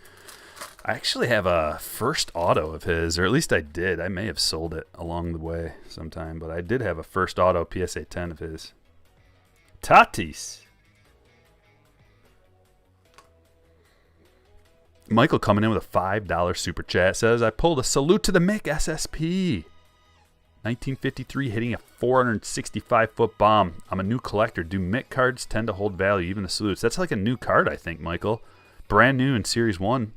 I actually have a first auto of his, or at least I did. I may have sold it along the way sometime, but I did have a first auto PSA 10 of his. Tatis. Michael coming in with a $5 super chat says, I pulled a salute to the Mick SSP. 1953 hitting a 465-foot bomb. I'm a new collector. Do Mick cards tend to hold value, even the salutes? That's like a new card, I think, Michael. Brand new in Series 1.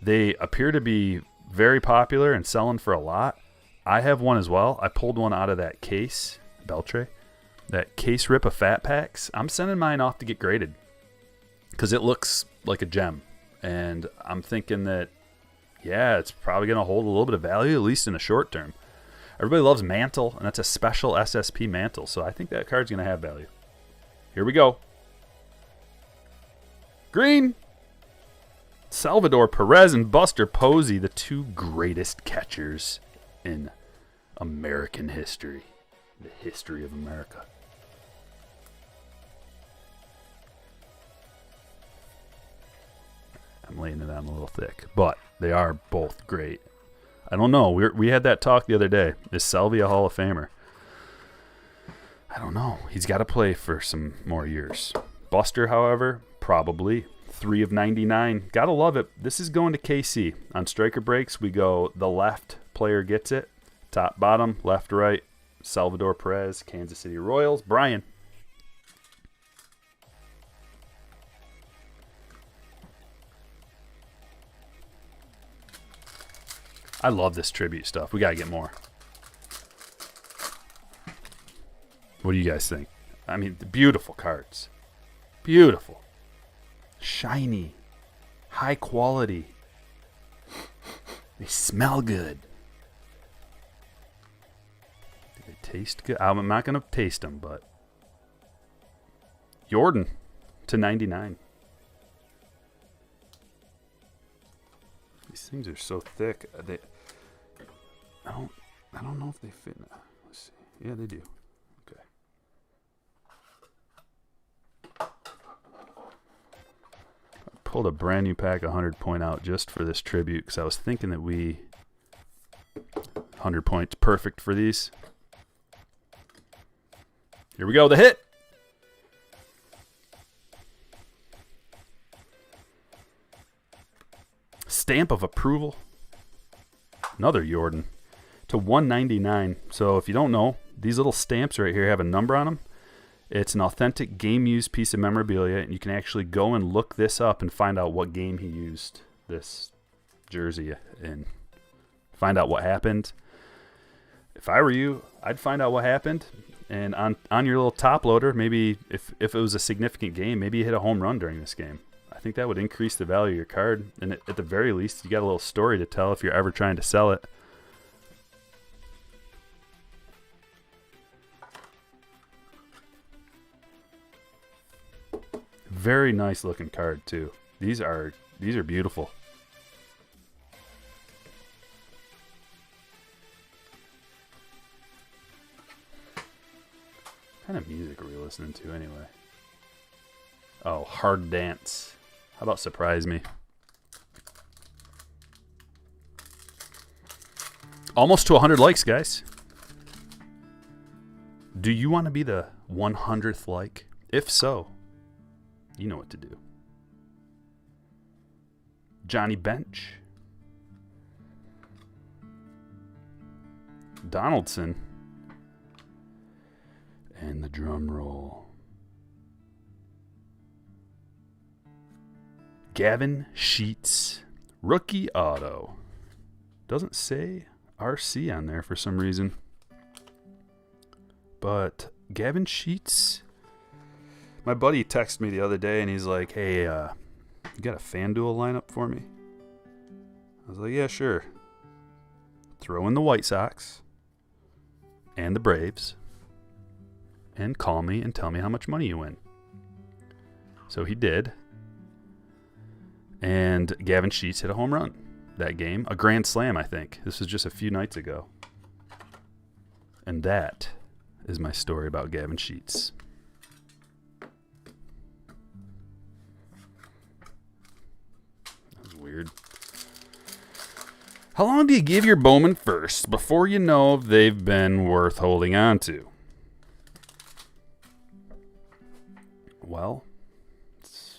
They appear to be very popular and selling for a lot. I have one as well. I pulled one out of that case, Beltre, that case rip of Fat Packs. I'm sending mine off to get graded because it looks like a gem. And I'm thinking that, yeah, it's probably going to hold a little bit of value, at least in the short term. Everybody loves Mantle, and that's a special SSP Mantle, so I think that card's going to have value. Here we go. Green. Salvador Perez and Buster Posey, the two greatest catchers in American history. The history of America. I'm laying it on a little thick, but they are both great. I don't know. We had that talk the other day. Is Salvi a Hall of Famer? I don't know. He's got to play for some more years. Buster, however, probably. 3 of 99. Gotta love it. This is going to KC. On striker breaks, we go the left player gets it. Top, bottom, left, right. Salvador Perez, Kansas City Royals. Brian. I love this tribute stuff. We got to get more. What do you guys think? I mean, the beautiful cards. Beautiful. Shiny. High quality. They smell good. Do they taste good? I'm not going to taste them, but. Jordan to 99. These things are so thick. I don't know if they fit. Let's see. Yeah, they do. Okay. I pulled a brand new pack 100 point out just for this tribute because I was thinking that 100 points perfect for these. Here we go. The hit. Stamp of approval. Another Jordan to 199. So if you don't know, these little stamps right here have a number on them. It's an authentic game used piece of memorabilia, and you can actually go and look this up and find out what game he used this jersey in. Find out what happened. If I were you, I'd find out what happened, and on your little top loader, maybe if it was a significant game, maybe you hit a home run during this game. I think that would increase the value of your card, and at the very least, you got a little story to tell if you're ever trying to sell it. Very nice looking card too. These are beautiful. What kind of music are we listening to anyway? Oh, Hard Dance. How about Surprise Me? Almost to 100 likes, guys. Do you want to be the 100th like? If so, you know what to do. Johnny Bench. Donaldson. And the drum roll. Gavin Sheets. Rookie auto. Doesn't say RC on there for some reason. But Gavin Sheets. My buddy texted me the other day and he's like, hey, you got a FanDuel lineup for me? I was like, yeah, sure. Throw in the White Sox and the Braves and call me and tell me how much money you win. So he did. And Gavin Sheets hit a home run that game. A grand slam, I think. This was just a few nights ago. And that is my story about Gavin Sheets. That was weird. How long do you give your Bowman first before you know if they've been worth holding on to? Well, it's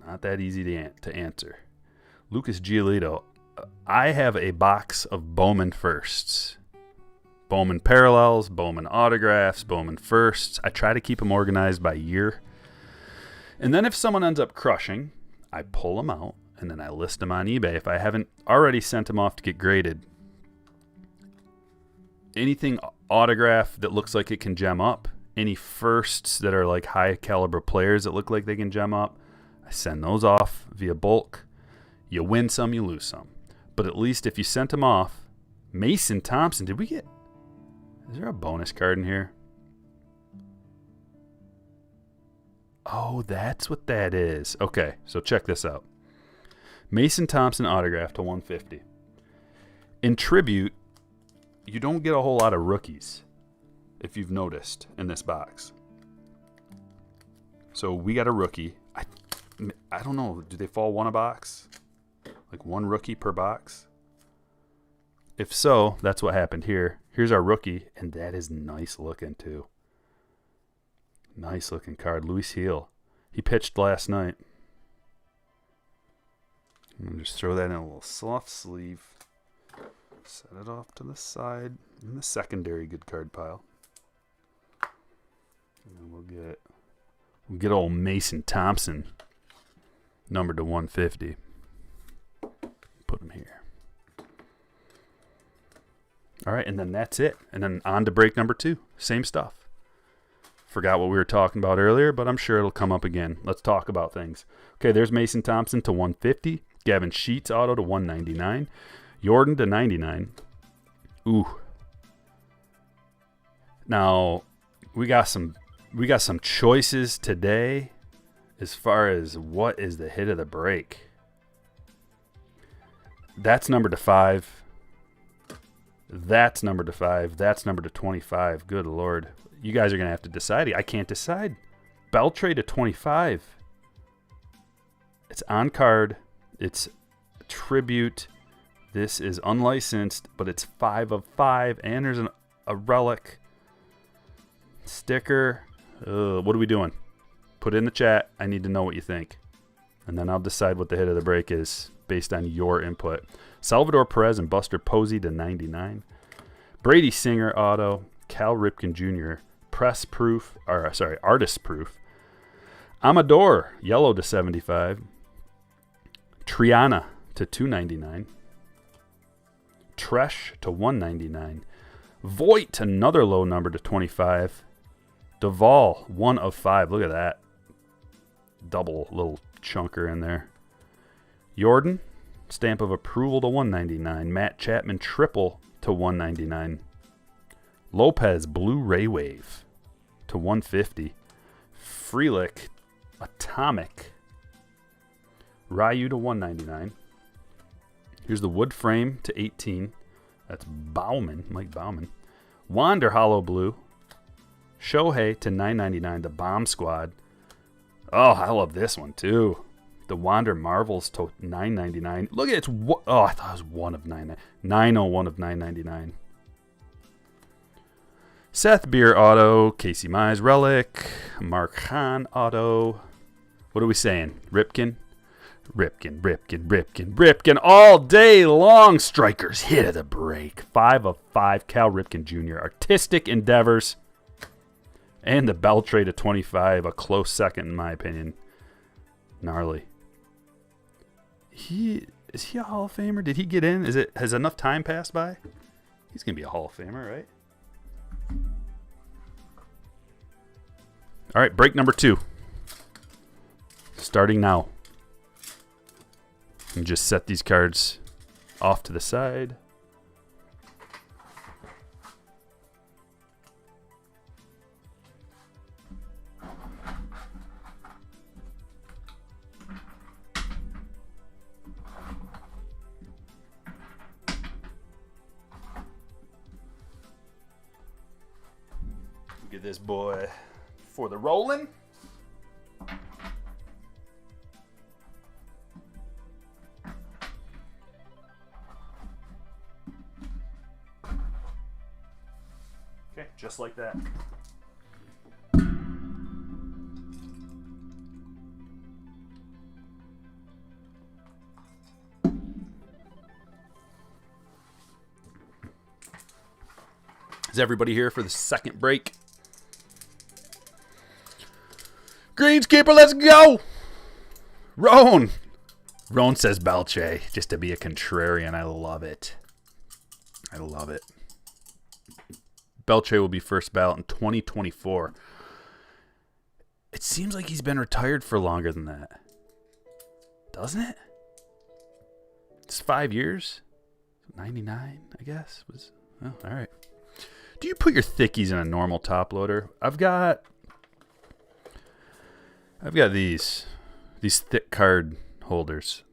not that easy to answer. Lucas Giolito, I have a box of Bowman firsts. Bowman parallels, Bowman autographs, Bowman firsts. I try to keep them organized by year. And then if someone ends up crushing, I pull them out and then I list them on eBay if I haven't already sent them off to get graded. Anything autograph that looks like it can gem up, any firsts that are like high caliber players that look like they can gem up, I send those off via bulk. You win some, you lose some. But at least if you sent them off, Mason Thompson, is there a bonus card in here? Oh, that's what that is. Okay, so check this out. Mason Thompson autograph to 150. In tribute, you don't get a whole lot of rookies, if you've noticed, in this box. So we got a rookie. I don't know. Do they fall one a box? Like one rookie per box? If so, that's what happened here. Here's our rookie, and that is nice looking too. Nice looking card. Luis Heel. He pitched last night. I'm going to just throw that in a little soft sleeve. Set it off to the side in the secondary good card pile. And then we'll get old Mason Thompson numbered to 150. Put him here. All right, and then that's it. And then on to break number 2. Same stuff. Forgot what we were talking about earlier, but I'm sure it'll come up again. Let's talk about things. Okay, there's Mason Thompson to 150. Gavin Sheets auto to 199. Jordan to 99. Ooh. Now, we got some choices today as far as what is the hit of the break. That's numbered to 5. That's numbered to 5. That's numbered to 25. Good Lord. You guys are going to have to decide. I can't decide. Beltre to 25. It's on card. It's a tribute. This is unlicensed, but it's 5 of 5. And there's a relic sticker. What are we doing? Put it in the chat. I need to know what you think. And then I'll decide what the hit of the break is based on your input. Salvador Perez and Buster Posey to 99. Brady Singer auto. Cal Ripken Jr. Artist proof. Amador, yellow to 75. Triana to 299. Tresh to 199. Voit, another low number to 25. Duvall, 1 of 5. Look at that. Double little chunker in there. Jordan, stamp of approval to 199. Matt Chapman, triple to 199. Lopez, Blue Ray Wave to 150. Frelick, Atomic. Ryu to 199. Here's the wood frame to 18. That's Bauman, Mike Bauman. Wander Hollow Blue. Shohei to 999. The Bomb Squad. Oh, I love this one too. The Wander Marvels to 999. Look at it. I thought it was 1 of 9. 901 of 999. Seth Beer auto, Casey Mize relic, Mark Hahn auto. What are we saying? Ripken? Ripken. All day long. Strikers hit of the break. 5 of 5. Cal Ripken Jr. Artistic endeavors. And the Beltre to 25. A close second in my opinion. Gnarly. Is he a Hall of Famer? Did he get in? Has enough time passed by? He's gonna be a Hall of Famer, right? All right, break number 2. Starting now. And just set these cards off to the side. Get this boy for the rolling. Okay, just like that. Is everybody here for the second break? Greenskeeper, let's go! Roan says Belche, just to be a contrarian. I love it. Belche will be first ballot in 2024. It seems like he's been retired for longer than that. Doesn't it? It's 5 years. 99, I guess. All right. Do you put your thickies in a normal top loader? I've got I've got these thick card holders.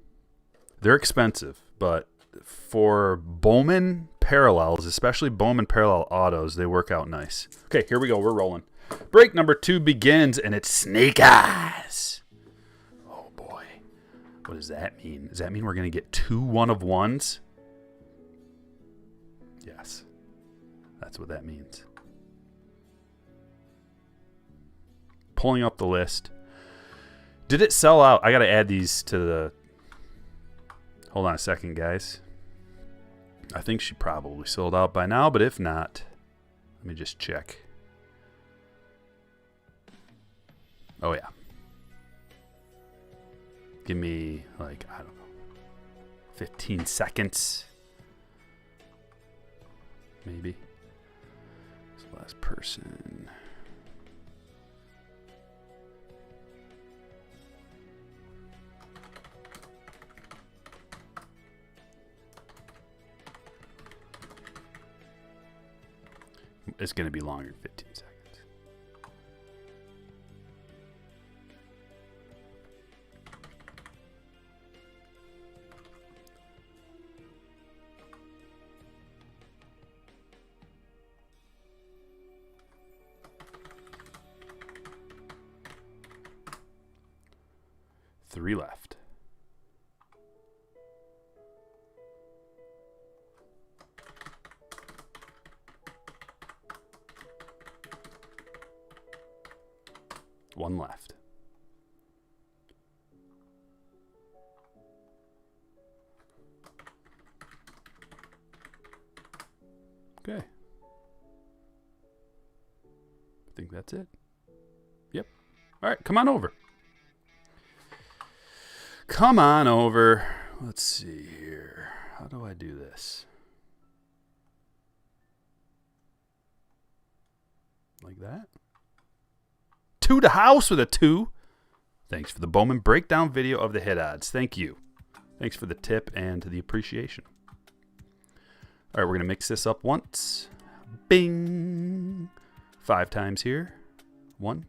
They're expensive, but for Bowman parallels, especially Bowman parallel autos, they work out nice. Okay, here we go. We're rolling. Break number 2 begins, and it's Snake Eyes. Oh, boy. What does that mean? Does that mean we're going to get 2 1-of-1s? Yes. That's what that means. Pulling up the list. Did it sell out? I got to add these to the... Hold on a second, guys. I think she probably sold out by now, but if not, let me just check. Oh, yeah. Give me, like, I don't know, 15 seconds. Maybe. It's the last person. It's going to be longer than 15 seconds. Three left. One left. Okay. I think that's it. Yep. All right, come on over. Come on over. Let's see here. How do I do this? Like that? 2 to house with a 2. Thanks for the Bowman breakdown video of the hit odds. Thank you. Thanks for the tip and the appreciation. All right, we're going to mix this up once. Bing. 5 times here. 1,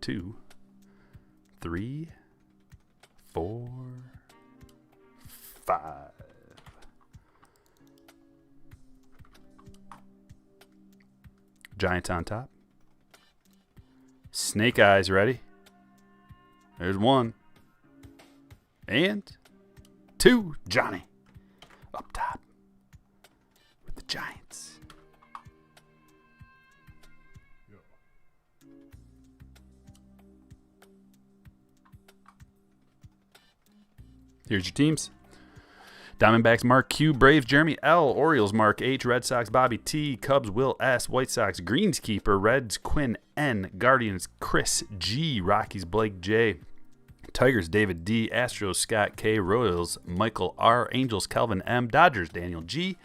2, 3, 4, 5. Giants on top. Snake Eyes ready. There's 1. And 2. Johnny. Up top. With the Giants. Here's your teams. Diamondbacks, Mark Q. Braves, Jeremy L. Orioles, Mark H. Red Sox, Bobby T. Cubs, Will S. White Sox, Greenskeeper, Reds, Quinn N. Guardians, Chris G. Rockies, Blake J. Tigers, David D. Astros, Scott K. Royals, Michael R. Angels, Kelvin M. Dodgers, Daniel G.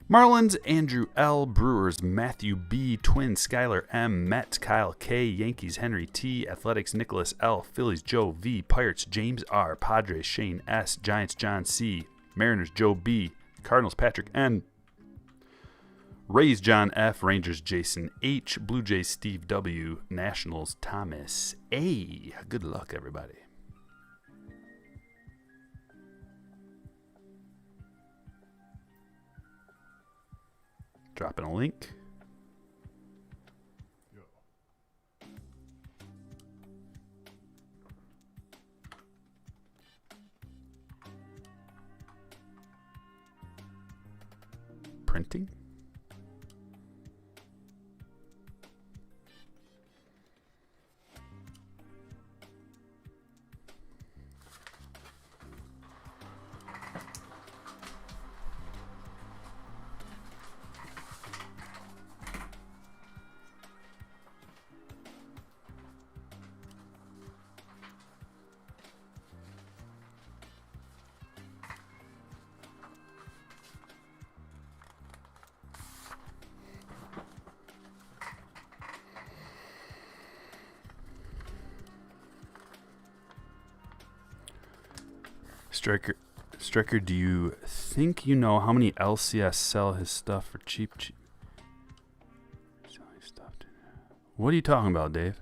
Marlins, Andrew L. Brewers, Matthew B. Twins, Skylar M. Mets, Kyle K. Yankees, Henry T. Athletics, Nicholas L. Phillies, Joe V. Pirates, James R. Padres, Shane S. Giants, John C. Mariners, Joe B. Cardinals, Patrick N. Rays, John F. Rangers, Jason H. Blue Jays, Steve W. Nationals, Thomas A. Good luck, everybody. Dropping a link. Printing. Striker, do you think you know how many LCS sell his stuff for cheap? Selling stuff. What are you talking about, Dave?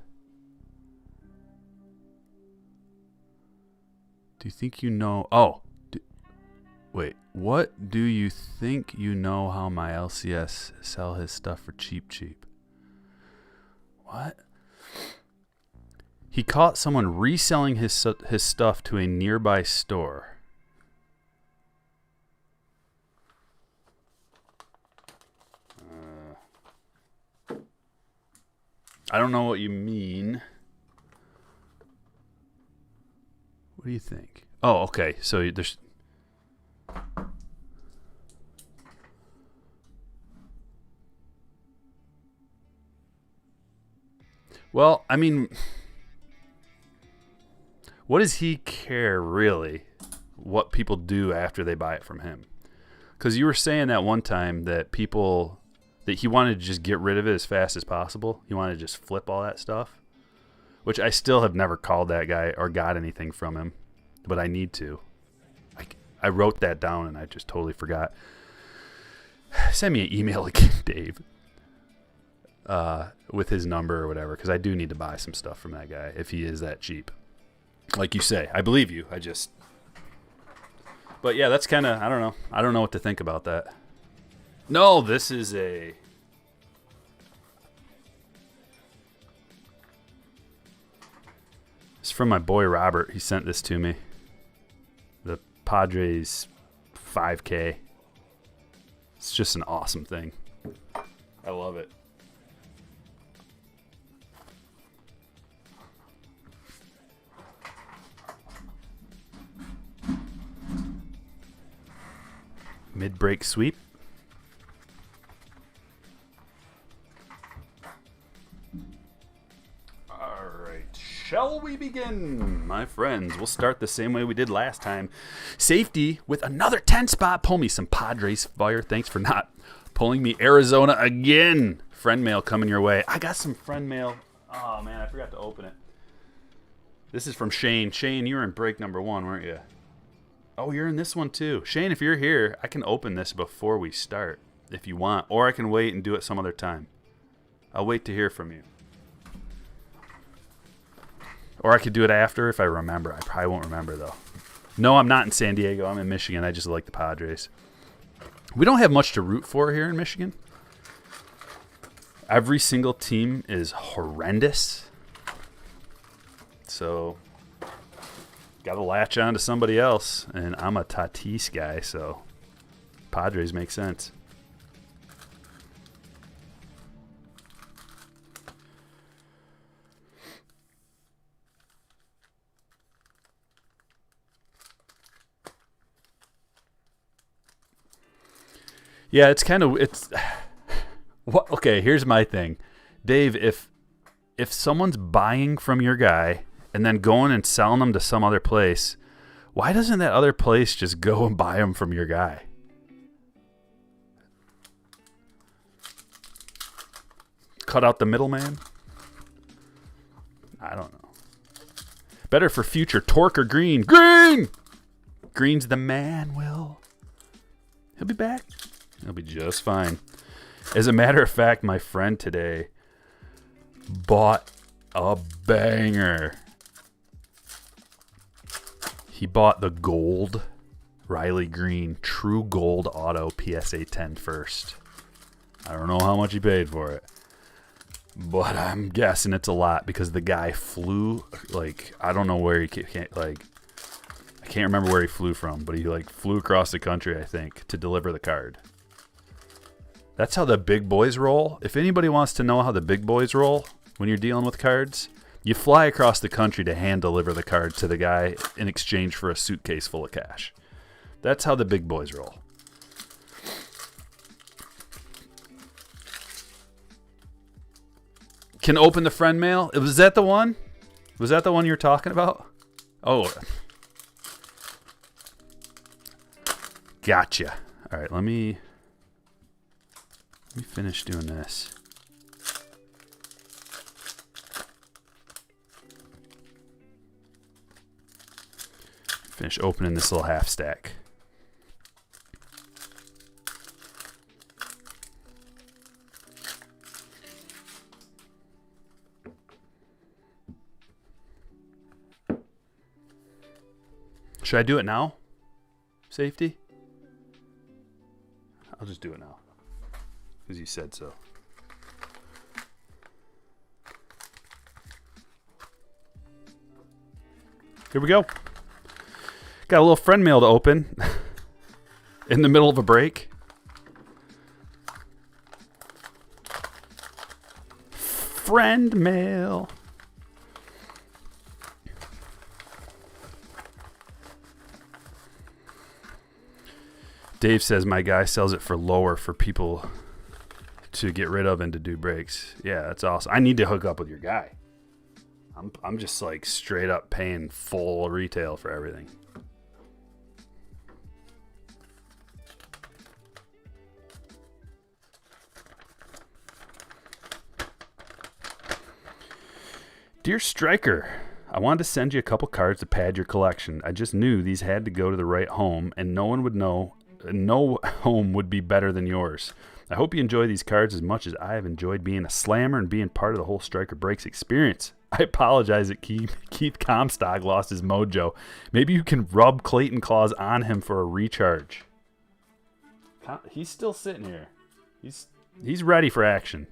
Do you think you know? Oh, wait. What do you think you know how my LCS sell his stuff for cheap? What? He caught someone reselling his stuff to a nearby store. I don't know what you mean. What do you think? Oh, okay. So there's... Well, I mean... What does he care, really, what people do after they buy it from him? Because you were saying that one time that people... that he wanted to just get rid of it as fast as possible. He wanted to just flip all that stuff. Which I still have never called that guy or got anything from him. But I need to. I wrote that down and I just totally forgot. Send me an email again, Dave. With his number or whatever. Because I do need to buy some stuff from that guy if he is that cheap. Like you say. I believe you. But yeah, that's kind of... I don't know. I don't know what to think about that. No, this is a... It's from my boy Robert. He sent this to me. The Padres 5K. It's just an awesome thing. I love it. Mid-break sweep. Shall we begin, my friends? We'll start the same way we did last time. Safety with another 10 spot. Pull me some Padres fire. Thanks for not pulling me Arizona again. Friend mail coming your way. I got some friend mail. Oh, man, I forgot to open it. This is from Shane. Shane, you were in break number 1, weren't you? Oh, you're in this one, too. Shane, if you're here, I can open this before we start, if you want. Or I can wait and do it some other time. I'll wait to hear from you. Or I could do it after if I remember. I probably won't remember, though. No, I'm not in San Diego. I'm in Michigan. I just like the Padres. We don't have much to root for here in Michigan. Every single team is horrendous. So, got to latch on to somebody else. And I'm a Tatis guy, so Padres make sense. Yeah, it's what? Okay, here's my thing. Dave, if someone's buying from your guy and then going and selling them to some other place, why doesn't that other place just go and buy them from your guy? Cut out the middleman? I don't know. Better for future, Torque or Green? Green! Green's the man, Will. He'll be back. He'll be just fine. As a matter of fact, my friend today bought a banger. He bought the gold Riley Green True Gold Auto PSA 10 first. I don't know how much he paid for it, but I'm guessing it's a lot because the guy flew, like, I don't know where he can't, like, I can't remember where he flew from, but he, like, flew across the country, I think, to deliver the card. That's how the big boys roll. If anybody wants to know how the big boys roll when you're dealing with cards, you fly across the country to hand deliver the card to the guy in exchange for a suitcase full of cash. That's how the big boys roll. Can open the friend mail. Was that the one? Was that the one you were talking about? Oh. Gotcha. All right, let me finish doing this. Finish opening this little half stack. Should I do it now? Safety? I'll just do it now. Because you said so. Here we go. Got a little friend mail to open in the middle of a break. Friend mail. Dave says my guy sells it for lower for people to get rid of and to do breaks. Yeah, that's awesome. I need to hook up with your guy. I'm just like straight up paying full retail for everything. Dear Striker, I wanted to send you a couple cards to pad your collection. I just knew these had to go to the right home, and no one would know. No home would be better than yours. I hope you enjoy these cards as much as I have enjoyed being a slammer and being part of the whole Striker Breaks experience. I apologize that Keith Comstock lost his mojo. Maybe you can rub Clayton Claus on him for a recharge. He's still sitting here. He's ready for action.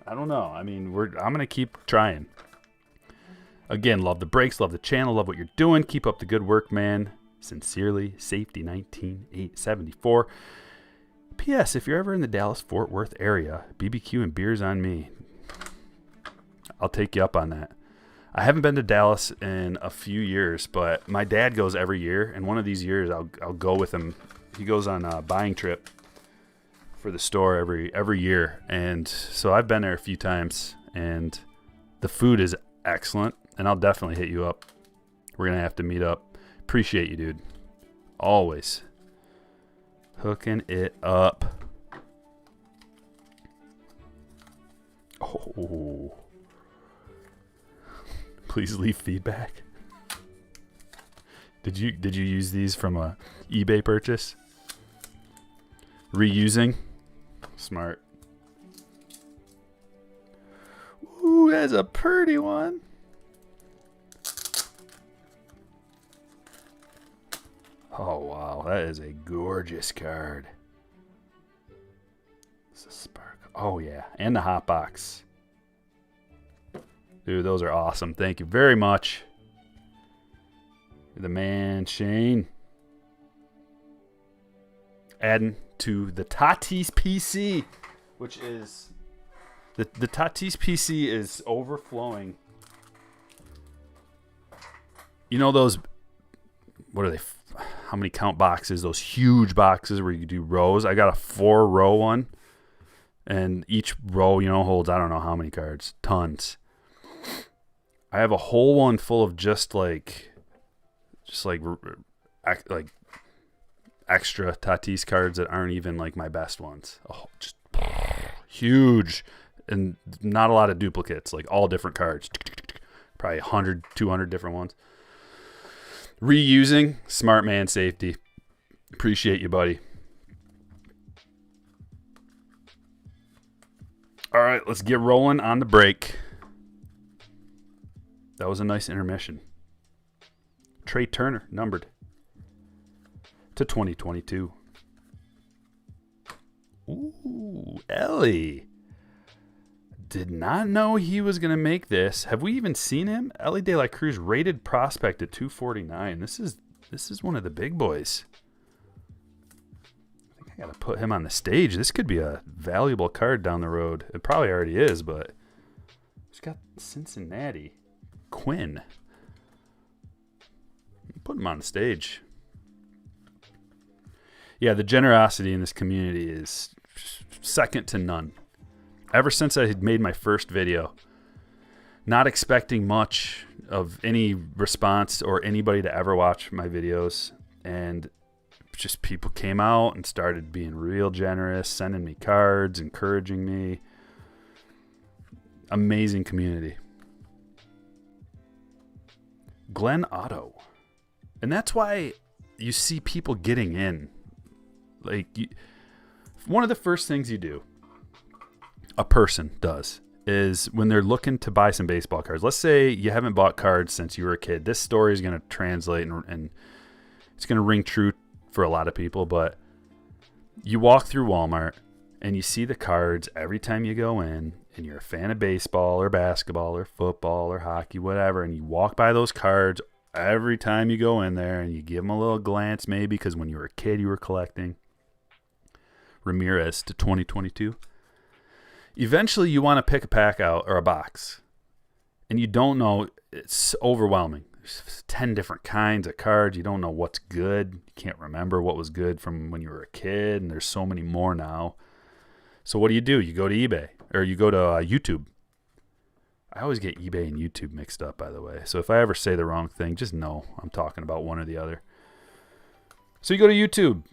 I don't know. I mean, I'm gonna keep trying. Again, love the breaks, love the channel, love what you're doing. Keep up the good work, man. Sincerely, Safety 1974. P.S. If you're ever in the Dallas-Fort Worth area, BBQ and beers on me. I'll take you up on that. I haven't been to Dallas in a few years, but my dad goes every year, and one of these years I'll go with him. He goes on a buying trip for the store every year, and so I've been there a few times, and the food is excellent, and I'll definitely hit you up. We're gonna have to meet up. Appreciate you, dude. Always hooking it up. Oh, please leave feedback. Did you use these from a eBay purchase? Reusing? Smart. Ooh, that's a pretty one. Oh, wow. That is a gorgeous card. It's a spark. Oh, yeah. And the hot box. Dude, those are awesome. Thank you very much. You're the man, Shane. Adding to the Tatis PC, which is... The Tatis PC is overflowing. You know those... What are they? How many count boxes? Those huge boxes where you do rows. I got a 4-row one, and each row, holds I don't know how many cards, tons. I have a whole one full of just like extra Tatis cards that aren't even like my best ones. Oh, just huge, and not a lot of duplicates. Like all different cards, probably 100, 200 different ones. Reusing, smart man, Safety. Appreciate you, buddy. All right, let's get rolling on the break. That was a nice intermission. Trey Turner, numbered to 2022. Ooh, Ellie. Did not know he was going to make this. Have we even seen him? Ellie De La Cruz, rated prospect at 249. This is one of the big boys. I think I got to put him on the stage. This could be a valuable card down the road. It probably already is, but he's got Cincinnati. Quinn. Put him on the stage. Yeah, the generosity in this community is second to none. Ever since I had made my first video, not expecting much of any response or anybody to ever watch my videos, and just people came out and started being real generous, sending me cards, encouraging me. Amazing community. Glenn Otto. And that's why you see people getting in. Like, one of the first things you do, a person does, is when they're looking to buy some baseball cards. Let's say you haven't bought cards since you were a kid. This story is going to translate and it's going to ring true for a lot of people, but you walk through Walmart and you see the cards every time you go in, and you're a fan of baseball or basketball or football or hockey, whatever, and you walk by those cards every time you go in there and you give them a little glance maybe because when you were a kid you were collecting Ramirez to 2022. Eventually you want to pick a pack out or a box and you don't know. It's overwhelming. There's 10 different kinds of cards. You don't know what's good. You can't remember what was good from when you were a kid, and there's so many more now. So what do? You go to eBay or you go to YouTube. I always get eBay and YouTube mixed up, by the way. So if I ever say the wrong thing, just know I'm talking about one or the other. So you go to YouTube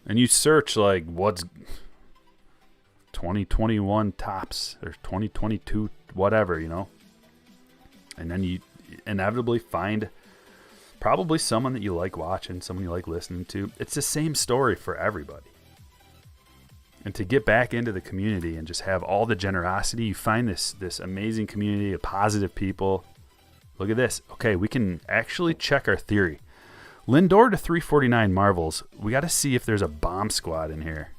and you search like what's 2021 tops or 2022 whatever, you know. And then you inevitably find probably someone that you like watching, someone you like listening to. It's the same story for everybody. And to get back into the community and just have all the generosity, you find this amazing community of positive people. Look at this. Okay, we can actually check our theory. Lindor to 349 Marvels. We got to see if there's a bomb squad in here.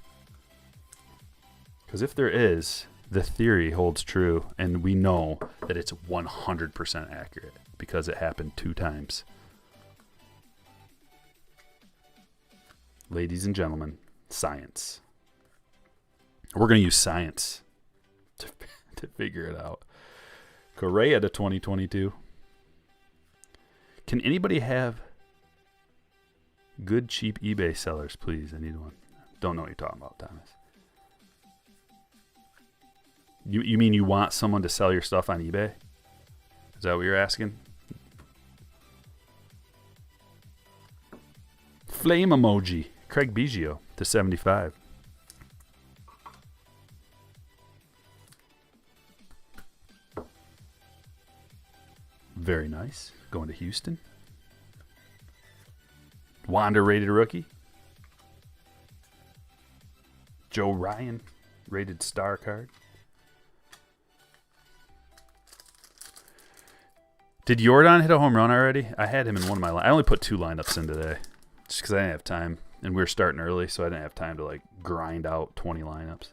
Because if there is, the theory holds true, and we know that it's 100% accurate because it happened 2 times. Ladies and gentlemen, science. We're going to use science to figure it out. Correa to 2022. Can anybody have good, cheap eBay sellers, please? I need one. Don't know what you're talking about, Thomas. You mean you want someone to sell your stuff on eBay? Is that what you're asking? Flame emoji. Craig Biggio to 75. Very nice. Going to Houston. Wander rated rookie. Joe Ryan rated star card. Did Jordan hit a home run already? I had him in one of my I only put 2 lineups in today just because I didn't have time. And we were starting early, so I didn't have time to like grind out 20 lineups.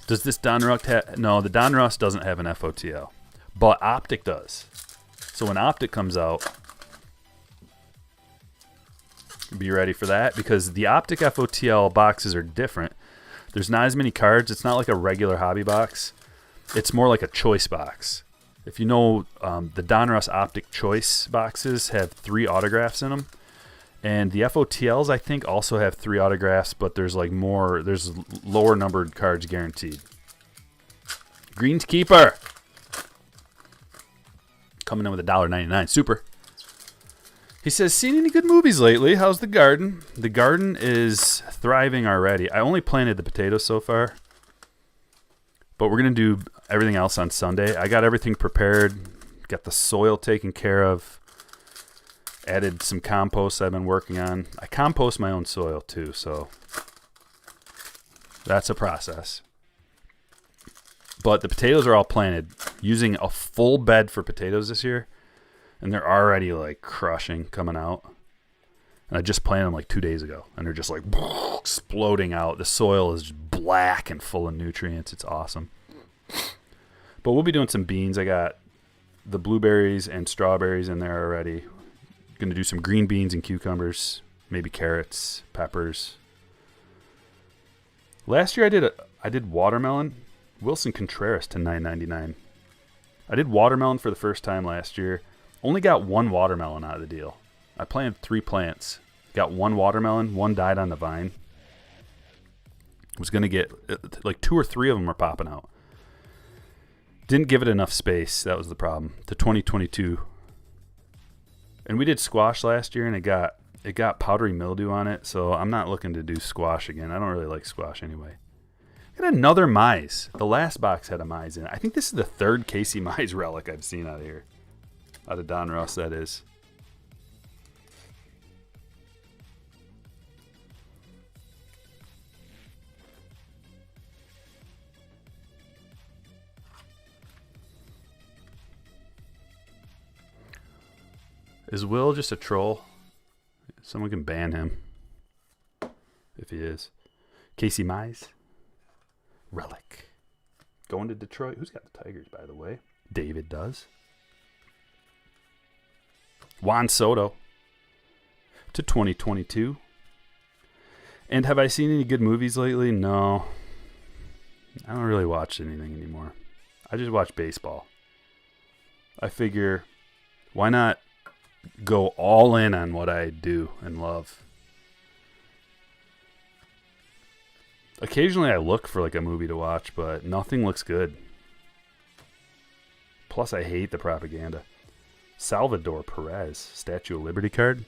Does this Donruss have... No, the Donruss doesn't have an FOTL. But Optic does. So when Optic comes out, be ready for that. Because the Optic FOTL boxes are different. There's not as many cards. It's not like a regular hobby box. It's more like a choice box. If you know, the Donruss Optic choice boxes have 3 autographs in them. And the FOTLs, I think, also have 3 autographs, but there's like more, there's lower numbered cards guaranteed. Greenskeeper. Coming in with $1.99. Super. He says, seen any good movies lately? How's the garden? The garden is thriving already. I only planted the potatoes so far. But we're going to do everything else on Sunday. I got everything prepared. Got the soil taken care of. Added some compost I've been working on. I compost my own soil too, so that's a process. But the potatoes are all planted using a full bed for potatoes this year, and they're already like crushing, coming out. And I just planted them like 2 days ago, and they're just like exploding out. The soil is black and full of nutrients. It's awesome. But we'll be doing some beans. I got the blueberries and strawberries in there already. Going to do some green beans and cucumbers, maybe carrots, peppers. Last year I did watermelon. Wilson Contreras to $9.99. I did watermelon for the first time last year. Only got 1 watermelon out of the deal. I planted 3 plants. Got 1 watermelon. 1 died on the vine. Was going to get like 2 or 3 of them are popping out. Didn't give it enough space. That was the problem. To 2022. And we did squash last year, and it got it got powdery mildew on it, so I'm not looking to do squash again. I don't really like squash anyway. Got another Mize. The last box had a Mize in it. I think this is the third Casey Mize relic I've seen out of here. Out of Don Russ, that is. Is Will just a troll? Someone can ban him. If he is. Casey Mize. Relic. Going to Detroit. Who's got the Tigers, by the way? David does. Juan Soto. To 2022. And have I seen any good movies lately? No. I don't really watch anything anymore. I just watch baseball. I figure, why not go all in on what I do and love? Occasionally I look for like a movie to watch, but nothing looks good. Plus I hate the propaganda. Salvador Perez, Statue of Liberty card.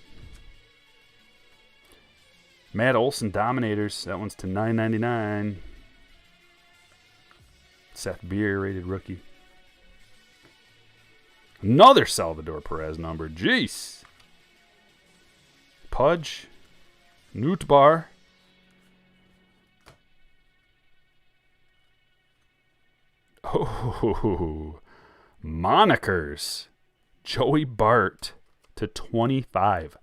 Matt Olson Dominators, that one's to $9.99. Seth Beer rated rookie. Another Salvador Perez number. Jeez. Pudge. Nootbaar. Oh, monikers. Joey Bart to 25.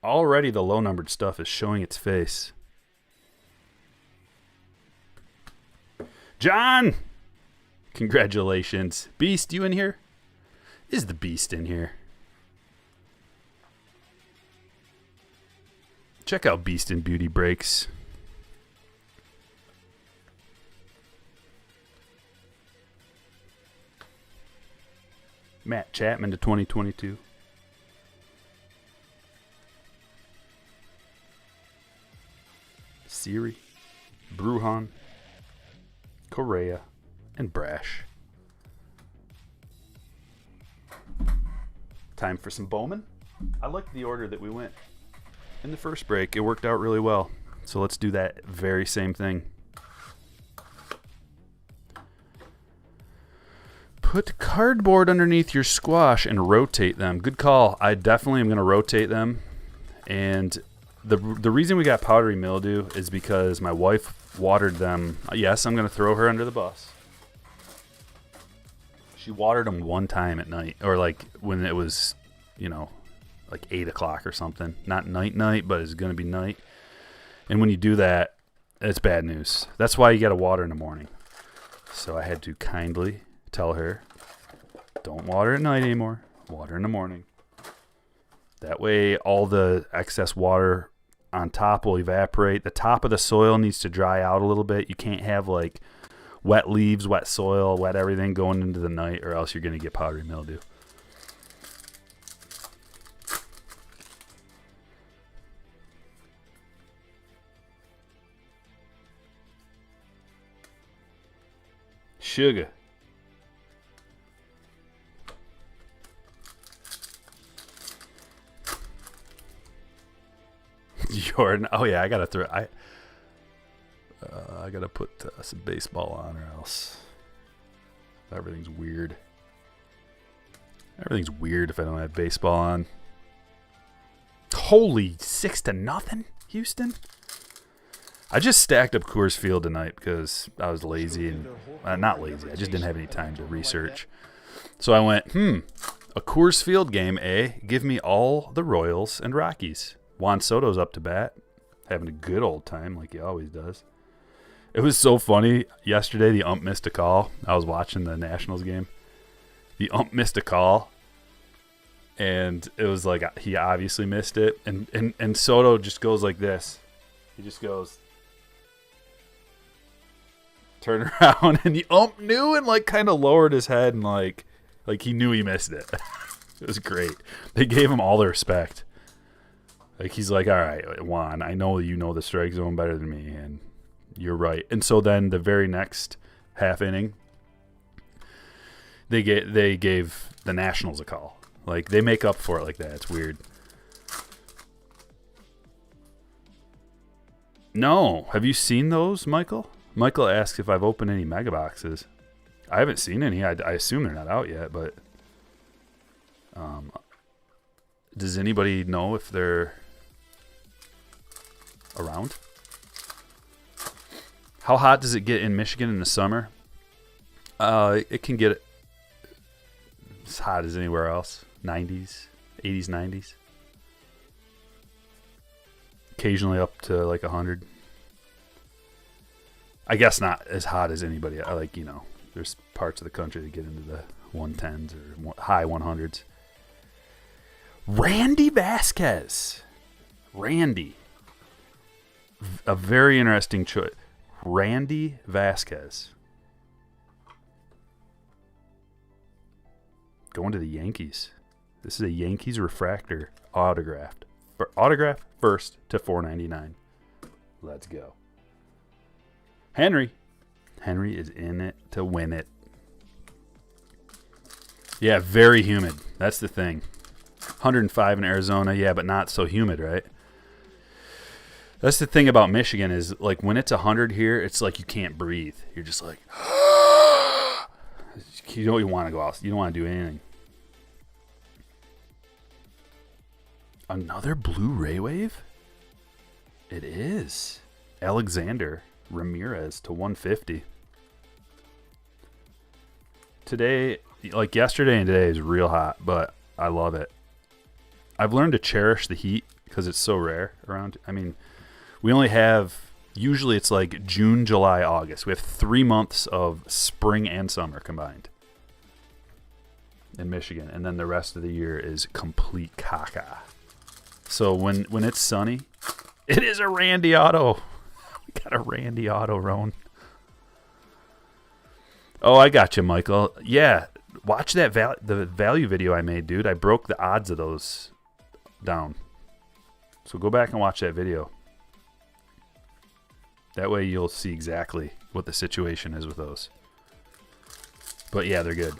Already the low-numbered stuff is showing its face. John! Congratulations. Beast, you in here? Is the Beast in here? Check out Beast and Beauty Breaks. Matt Chapman to 2022. Siri, Bruhan, Correa, and Brash. Time for some Bowman. I like the order that we went in the first break. It worked out really well. So let's do that very same thing. Put cardboard underneath your squash and rotate them. Good call. I definitely am going to rotate them. And the reason we got powdery mildew is because my wife watered them. Yes, I'm going to throw her under the bus. She watered them one time at night, or like when it was, like 8 o'clock or something. Not night, but it's going to be night. And when you do that, it's bad news. That's why you got to water in the morning. So I had to kindly tell her, don't water at night anymore. Water in the morning. That way all the excess water on top will evaporate. The top of the soil needs to dry out a little bit. You can't have like wet leaves, wet soil, wet everything going into the night, or else you're going to get powdery mildew. Sugar. Jordan. Oh yeah, I gotta throw. I gotta put some baseball on, or else everything's weird. Everything's weird if I don't have baseball on. Holy 6-0, Houston. I just stacked up Coors Field tonight because I was lazy and not lazy. I just didn't have any time to research. So I went, a Coors Field game, eh? Give me all the Royals and Rockies. Juan Soto's up to bat, having a good old time like he always does. It was so funny. Yesterday, the ump missed a call. I was watching the Nationals game. The ump missed a call, and it was like he obviously missed it. And Soto just goes like this. He just goes, turn around, and the ump knew and like kind of lowered his head and like he knew he missed it. It was great. They gave him all the respect. Like, he's like, all right, Juan, I know you know the strike zone better than me, and you're right. And so then the very next half inning, they gave the Nationals a call. Like, they make up for it like that. It's weird. No. Have you seen those, Michael? Michael asks if I've opened any mega boxes. I haven't seen any. I assume they're not out yet, but does anybody know if they're around? How hot does it get in Michigan in the summer? It can get as hot as anywhere else. 90s, 80s, 90s. Occasionally up to like 100. I guess not as hot as anybody. I like, there's parts of the country that get into the 110s or high 100s. Randy Vasquez. Randy. A very interesting choice. Randy Vasquez. Going to the Yankees. This is a Yankees refractor autographed. Autograph first to $4.99. Let's go. Henry. Henry is in it to win it. Yeah, very humid. That's the thing. 105 in Arizona, yeah, but not so humid, right? That's the thing about Michigan is, like, when it's 100 here, it's like you can't breathe. You're just like, you don't want to go out. You don't want to do anything. Another Blu-ray wave? It is. Alexander Ramirez to 150. Today, like yesterday and today, is real hot, but I love it. I've learned to cherish the heat because it's so rare around. I mean, we only have, usually it's like June, July, August. We have 3 months of spring and summer combined in Michigan, and then the rest of the year is complete caca. So when it's sunny, it is a Randy auto. We got a Randy auto, Roan. Oh, I got you, Michael. Yeah, watch that the value video I made, dude. I broke the odds of those down. So go back and watch that video. That way you'll see exactly what the situation is with those. But yeah, they're good.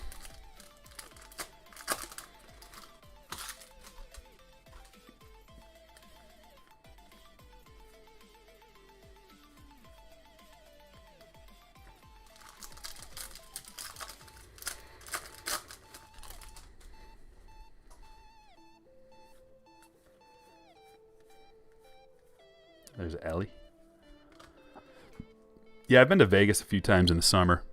There's Ellie. Yeah, I've been to Vegas a few times in the summer.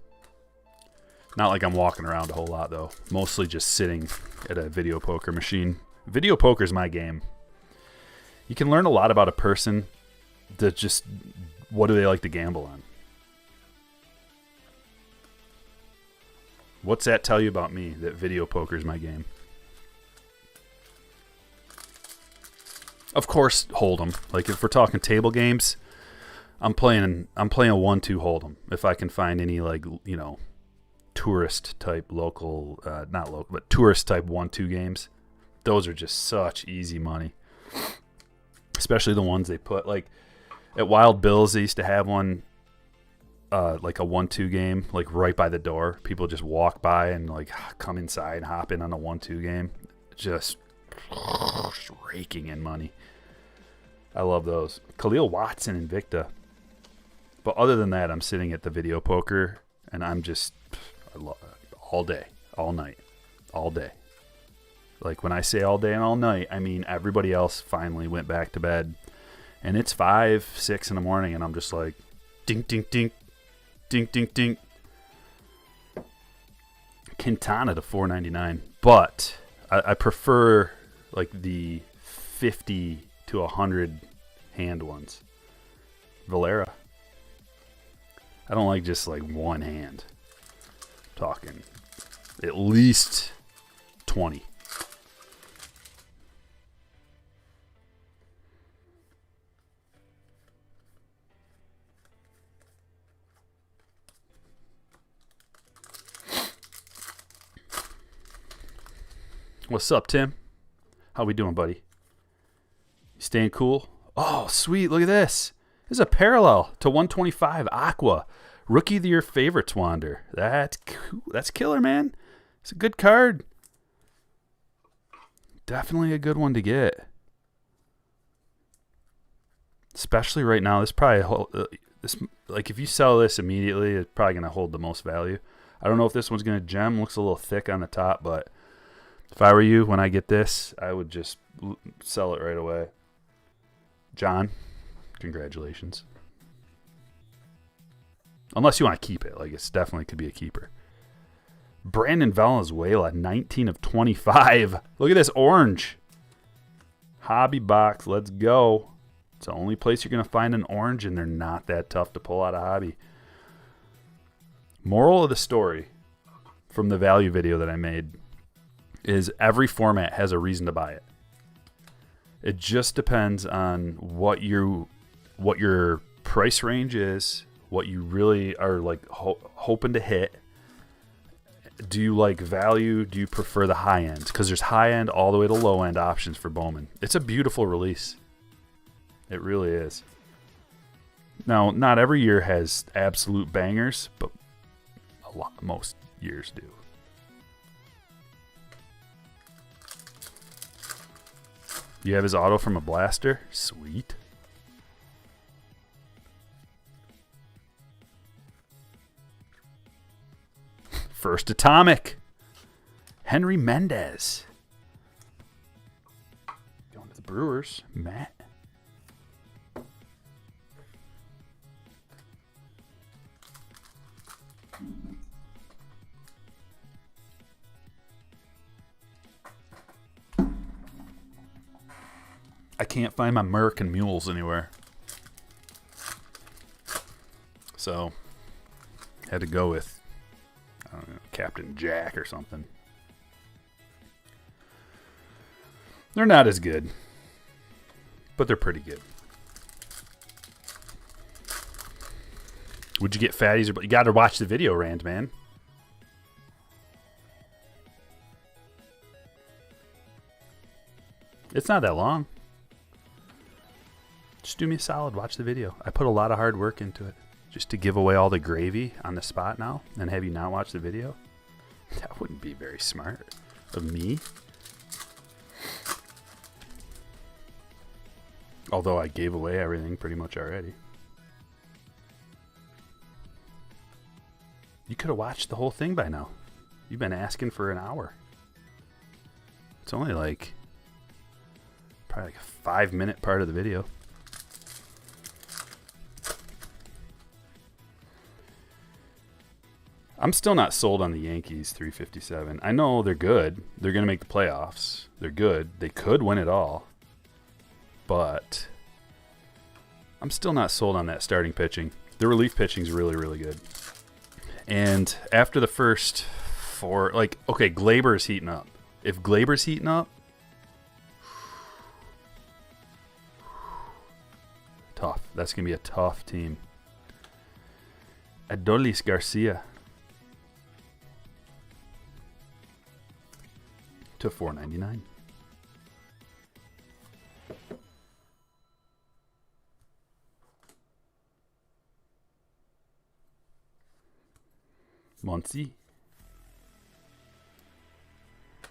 Not like I'm walking around a whole lot, though. Mostly just sitting at a video poker machine. Video poker is my game. You can learn a lot about a person that just, what do they like to gamble on? What's that tell you about me, that video poker is my game? Of course, Hold'em. Like, if we're talking table games, I'm playing a 1-2 Hold'em. If I can find any, like, tourist type local, not local, but tourist type 1-2 games, those are just such easy money. Especially the ones they put, like, at Wild Bill's, they used to have one, like a 1-2 game, like right by the door. People just walk by and, like, come inside and hop in on a 1-2 game. Just raking in money. I love those. Khalil Watson, Invicta. But other than that, I'm sitting at the video poker, and I'm just, I love it. All day, all night, all day. Like, when I say all day and all night, I mean everybody else finally went back to bed. And it's 5, 6 in the morning, and I'm just like, dink, dink, dink, dink, dink, dink. Quintana to $4.99. But I prefer, like, the 50 to 100 hand ones. Valera. I don't like just like one hand. I'm talking at least 20. What's up, Tim? How we doing, buddy? You staying cool? Oh, sweet. Look at this. This is a parallel to 125 Aqua. Rookie of the Year favorites, Wander. That's cool. That's killer, man. It's a good card. Definitely a good one to get. Especially right now. This probably like if you sell this immediately, it's probably going to hold the most value. I don't know if this one's going to gem. Looks a little thick on the top, but if I were you, when I get this, I would just sell it right away. John, congratulations. Unless you want to keep it. Like, it's definitely could be a keeper. Brandon Valenzuela, 19 of 25. Look at this orange. Hobby box. Let's go. It's the only place you're going to find an orange, and they're not that tough to pull out of hobby. Moral of the story from the value video that I made is every format has a reason to buy it. It just depends on what your price range is, what you really are like hoping to hit. Do you like value? Do you prefer the high end? Because there's high end all the way to low end options for Bowman. It's a beautiful release. It really is. Now, not every year has absolute bangers, but most years do. You have his auto from a blaster? Sweet. First atomic. Henry Mendez. Going to the Brewers. Matt. I can't find my American Mules anywhere. So, had to go with, I don't know, Captain Jack or something. They're not as good, but they're pretty good. Would you get fatties? You got to watch the video, Rand, man. It's not that long. Just do me a solid. Watch the video. I put a lot of hard work into it. Just to give away all the gravy on the spot now and have you not watch the video? That wouldn't be very smart of me. Although I gave away everything pretty much already. You could have watched the whole thing by now. You've been asking for an hour. It's only like probably like a 5-minute part of the video. I'm still not sold on the Yankees 357. I know they're good. They're going to make the playoffs. They're good. They could win it all. But I'm still not sold on that starting pitching. The relief pitching is really, really good. And after the first 4, like, okay, Glaber's heating up. If Glaber's heating up, tough. That's going to be a tough team. Adolis Garcia. To $4.99. Muncy.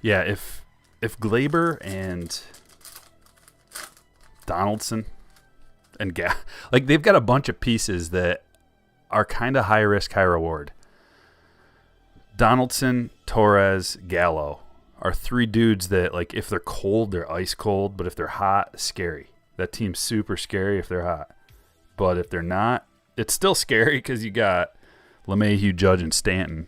Yeah, if Glaber and Donaldson and like they've got a bunch of pieces that are kind of high risk, high reward. Donaldson, Torres, Gallo are 3 dudes that, like, if they're cold, they're ice cold, but if they're hot, scary. That team's super scary if they're hot. But if they're not, it's still scary because you got LeMahieu, Judge, and Stanton.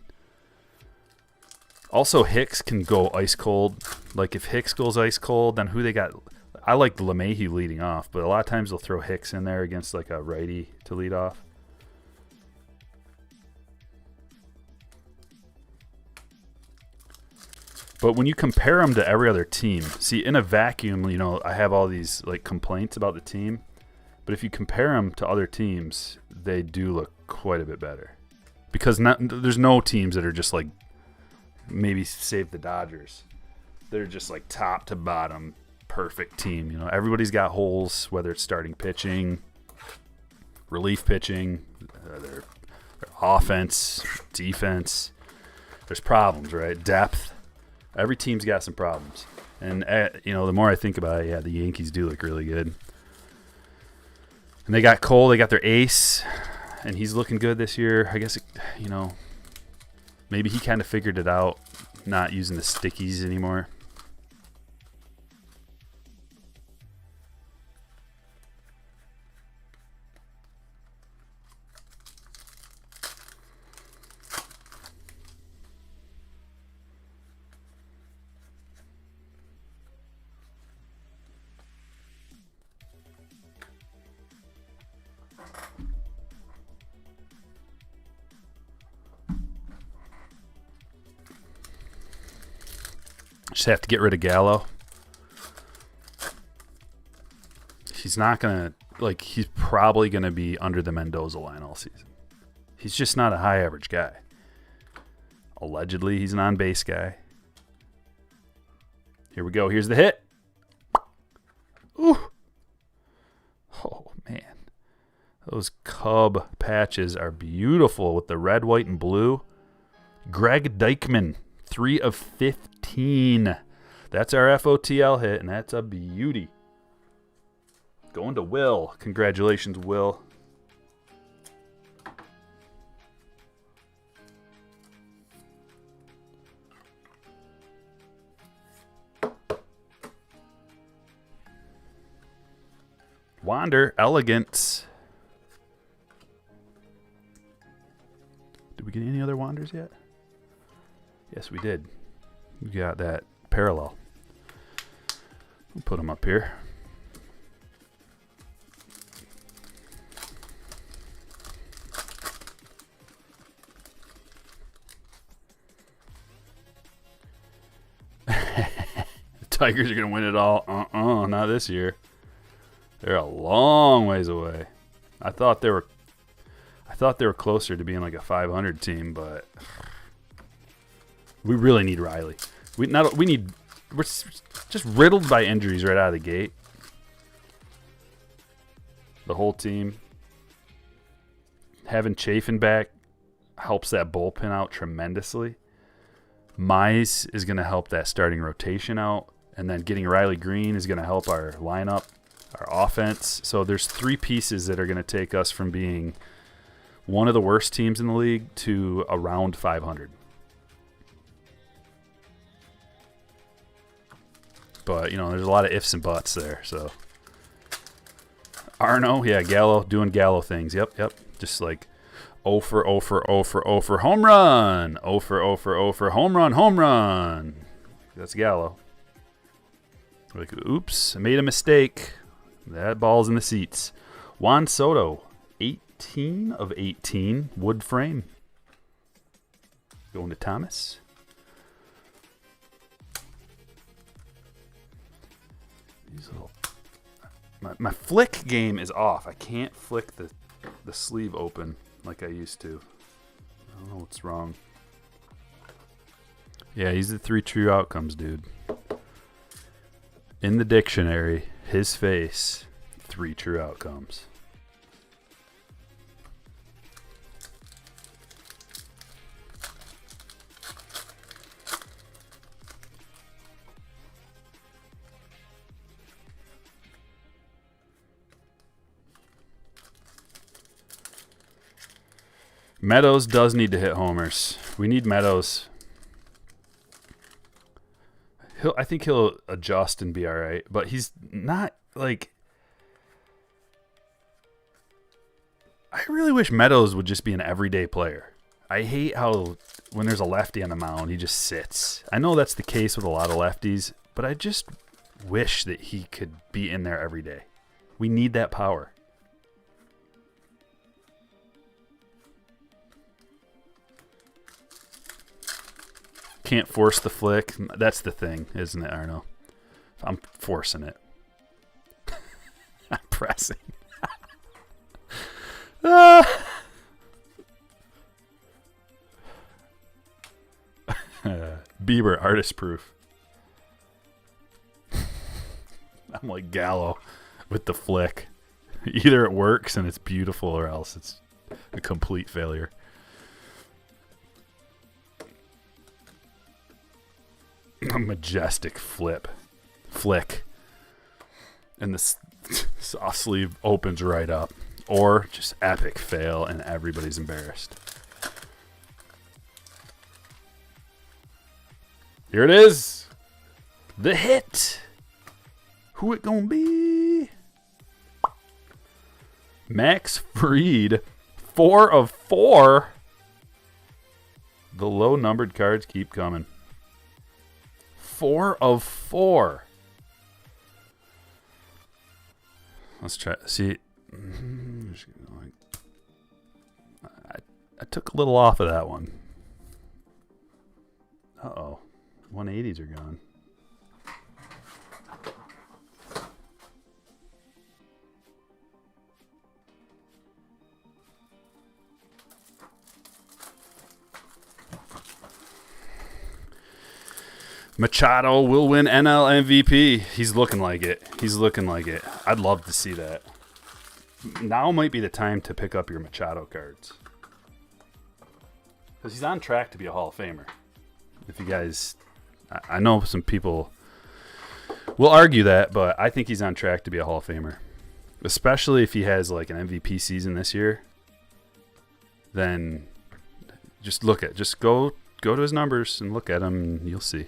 Also, Hicks can go ice cold. Like, if Hicks goes ice cold, then who they got? I like LeMahieu leading off, but a lot of times they'll throw Hicks in there against, like, a righty to lead off. But when you compare them to every other team, see, in a vacuum, you know, I have all these, like, complaints about the team. But if you compare them to other teams, they do look quite a bit better. Because there's no teams that are just, like, maybe save the Dodgers. They're just, like, top to bottom, perfect team. You know, everybody's got holes, whether it's starting pitching, relief pitching, their offense, defense. There's problems, right? Depth. Every team's got some problems. And, you know, the more I think about it, yeah, the Yankees do look really good. And they got Cole. They got their ace. And he's looking good this year. I guess, you know, maybe he kind of figured it out, not using the stickies anymore. Just have to get rid of Gallo. He's not going to, like, he's probably going to be under the Mendoza line all season. He's just not a high average guy. Allegedly, he's an on-base guy. Here we go. Here's the hit. Ooh. Oh, man. Those Cub patches are beautiful with the red, white, and blue. Greg Deichmann, 3 of 15. That's our FOTL hit, and that's a beauty. Going to Will. Congratulations, Will. Wander, Elegance. Did we get any other Wanders yet? Yes, we did. We got that parallel. We'll put them up here. The Tigers are going to win it all. Not this year. They're a long ways away. I thought they were closer to being like a 500 team, but we really need Riley. We're just riddled by injuries right out of the gate. The whole team. Having Chafin back helps that bullpen out tremendously. Mize is going to help that starting rotation out, and then getting Riley Green is going to help our lineup, our offense. So there's 3 pieces that are going to take us from being one of the worst teams in the league to around 500. But, you know, there's a lot of ifs and buts there. So Arno, yeah, Gallo, doing Gallo things. Yep. Just like 0 for home run. 0 for home run. That's Gallo. Like, oops, I made a mistake. That ball's in the seats. Juan Soto, 18 of 18, wood frame. Going to Thomas. These little, my flick game is off. I can't flick the sleeve open like I used to. I don't know what's wrong. Yeah, he's the 3 true outcomes, dude. In the dictionary, his face, 3 true outcomes. Meadows does need to hit homers. We need Meadows. I think he'll adjust and be all right, but he's not like. I really wish Meadows would just be an everyday player. I hate how when there's a lefty on the mound, he just sits. I know that's the case with a lot of lefties, but I just wish that he could be in there every day. We need that power. Can't force the flick. That's the thing, isn't it, Arno? I'm forcing it. I'm pressing. Bieber, artist proof. I'm like Gallo with the flick. Either it works and it's beautiful or else it's a complete failure. A majestic flip. flick, and this soft sleeve opens right up, or just epic fail and everybody's embarrassed. Here it is, the hit. Who it gonna be? Max Fried, 4 of 4. The low numbered cards keep coming. 4 of 4. Let's try. See, I took a little off of that one. Uh-oh. 180s are gone. Machado will win NL MVP. He's looking like it. He's looking like it. I'd love to see that. Now might be the time to pick up your Machado cards. Because he's on track to be a Hall of Famer. If you guys... I know some people will argue that, but I think he's on track to be a Hall of Famer. Especially if he has like an MVP season this year. Then just go to his numbers and look at him and you'll see.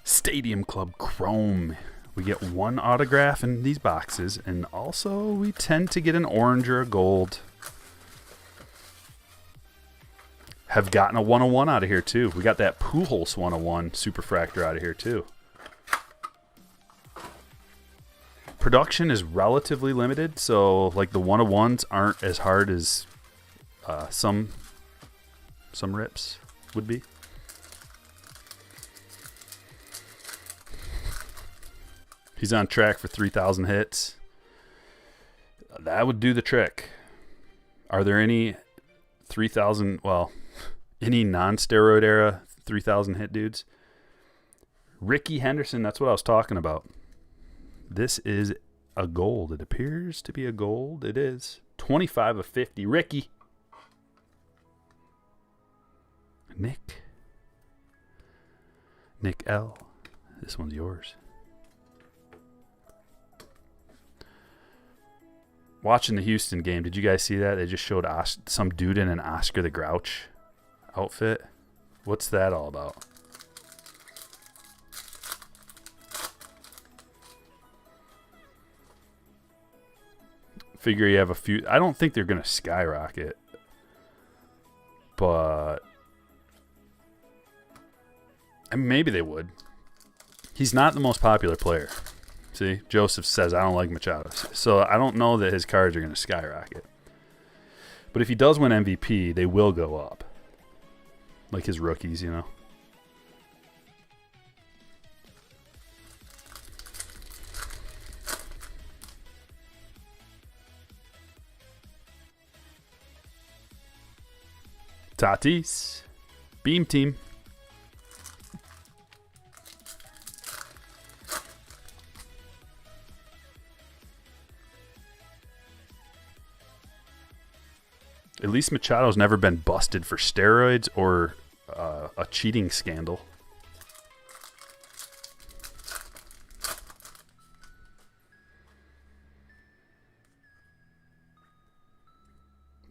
Stadium Club Chrome. We get 1 autograph in these boxes, and also we tend to get an orange or a gold. Have gotten a 101 out of here too. We got that Pujols 101 Superfractor out of here too. Production is relatively limited, so like the 101s aren't as hard as some rips would be. He's on track for 3,000 hits. That would do the trick. Are there any 3,000, well, any non-steroid era 3,000 hit dudes? Ricky Henderson, that's what I was talking about. This is a gold. It appears to be a gold. It is. 25 of 50. Ricky. Nick L. This one's yours. Watching the Houston game, did you guys see that? They just showed some dude in an Oscar the Grouch outfit. What's that all about? Figure you have a few. I don't think they're going to skyrocket. But I mean, maybe they would. He's not the most popular player. See, Joseph says, I don't like Machado. So I don't know that his cards are going to skyrocket. But if he does win MVP, they will go up. Like his rookies, you know. Tatis. Beam team. At least Machado's never been busted for steroids or a cheating scandal.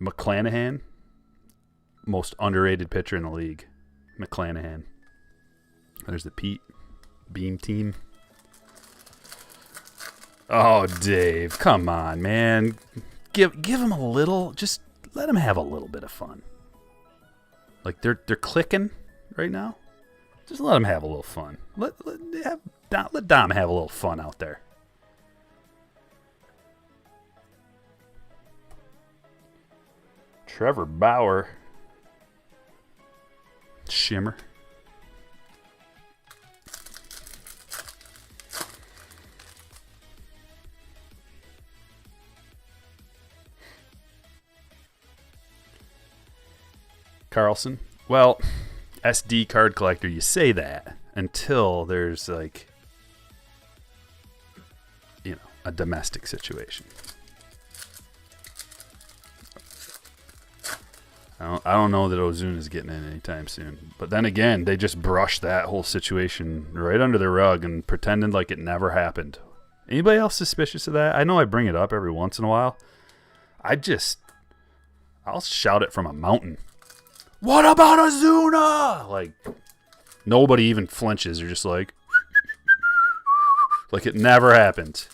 McClanahan, most underrated pitcher in the league. McClanahan. There's the Pete Beam team. Oh, Dave, come on, man. Give him a little, just let him have a little bit of fun. Like they're clicking right now. Just let him have a little fun. Let Dom have a little fun out there. Trevor Bauer. Shimmer. Carlson. Well, SD card collector, you say that until there's like, you know, a domestic situation. I don't know that Ozuna's getting in anytime soon. But then again, they just brushed that whole situation right under the rug and pretended like it never happened. Anybody else suspicious of that? I know I bring it up every once in a while. I'll shout it from a mountain. What about Ozuna? Like, nobody even flinches. They're just like it never happened.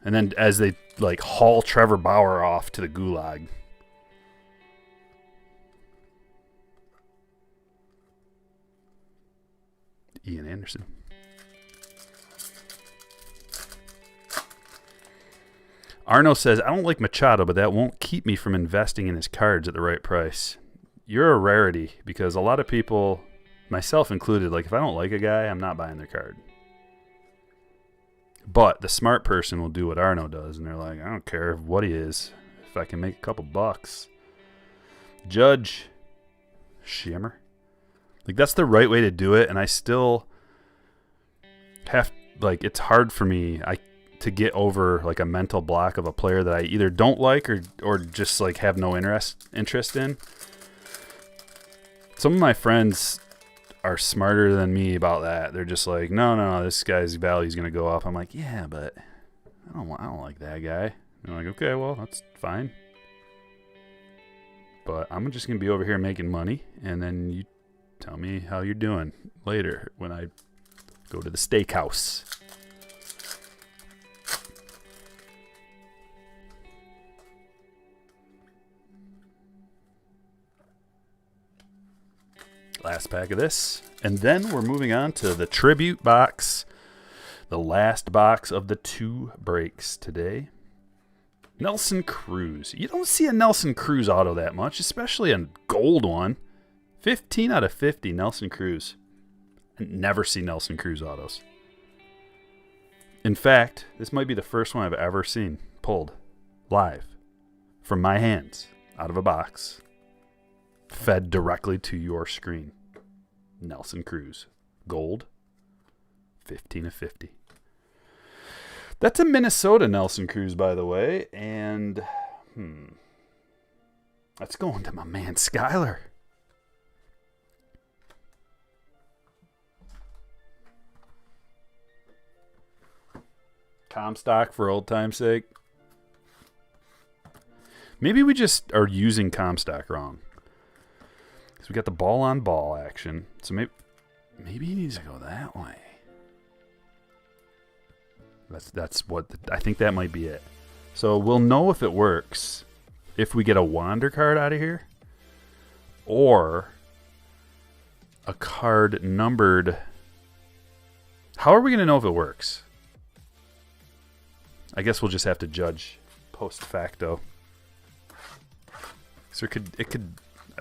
And then as they like haul Trevor Bauer off to the gulag. Ian Anderson. Arno says, I don't like Machado, but that won't keep me from investing in his cards at the right price. You're a rarity because a lot of people, myself included, like if I don't like a guy, I'm not buying their card. But the smart person will do what Arno does, and they're like, I don't care what he is if I can make a couple bucks. Judge Shimmer. Like, that's the right way to do it, and I still have, like, it's hard for me to get over, like, a mental block of a player that I either don't like or just, like, have no interest in. Some of my friends are smarter than me about that. They're just like, no, this guy's value's going to go up. I'm like, yeah, but I don't like that guy. And I'm like, okay, well, that's fine. But I'm just going to be over here making money, and then you tell me how you're doing later when I go to the steakhouse. Last pack of this. And then we're moving on to the tribute box. The last box of the 2 breaks today. Nelson Cruz. You don't see a Nelson Cruz auto that much, especially a gold one. 15 out of 50 Nelson Cruz. I never see Nelson Cruz autos. In fact, this might be the first one I've ever seen pulled live from my hands out of a box, fed directly to your screen. Nelson Cruz. Gold. 15 of 50. That's a Minnesota Nelson Cruz, by the way. And, that's going to my man Skyler. Comstock for old time's sake. Maybe we just are using Comstock wrong. Because we got the ball on ball action. So maybe he needs to go that way. That's what I think that might be it. So we'll know if it works if we get a Wander card out of here or a card numbered. How are we going to know if it works? I guess we'll just have to judge post facto. So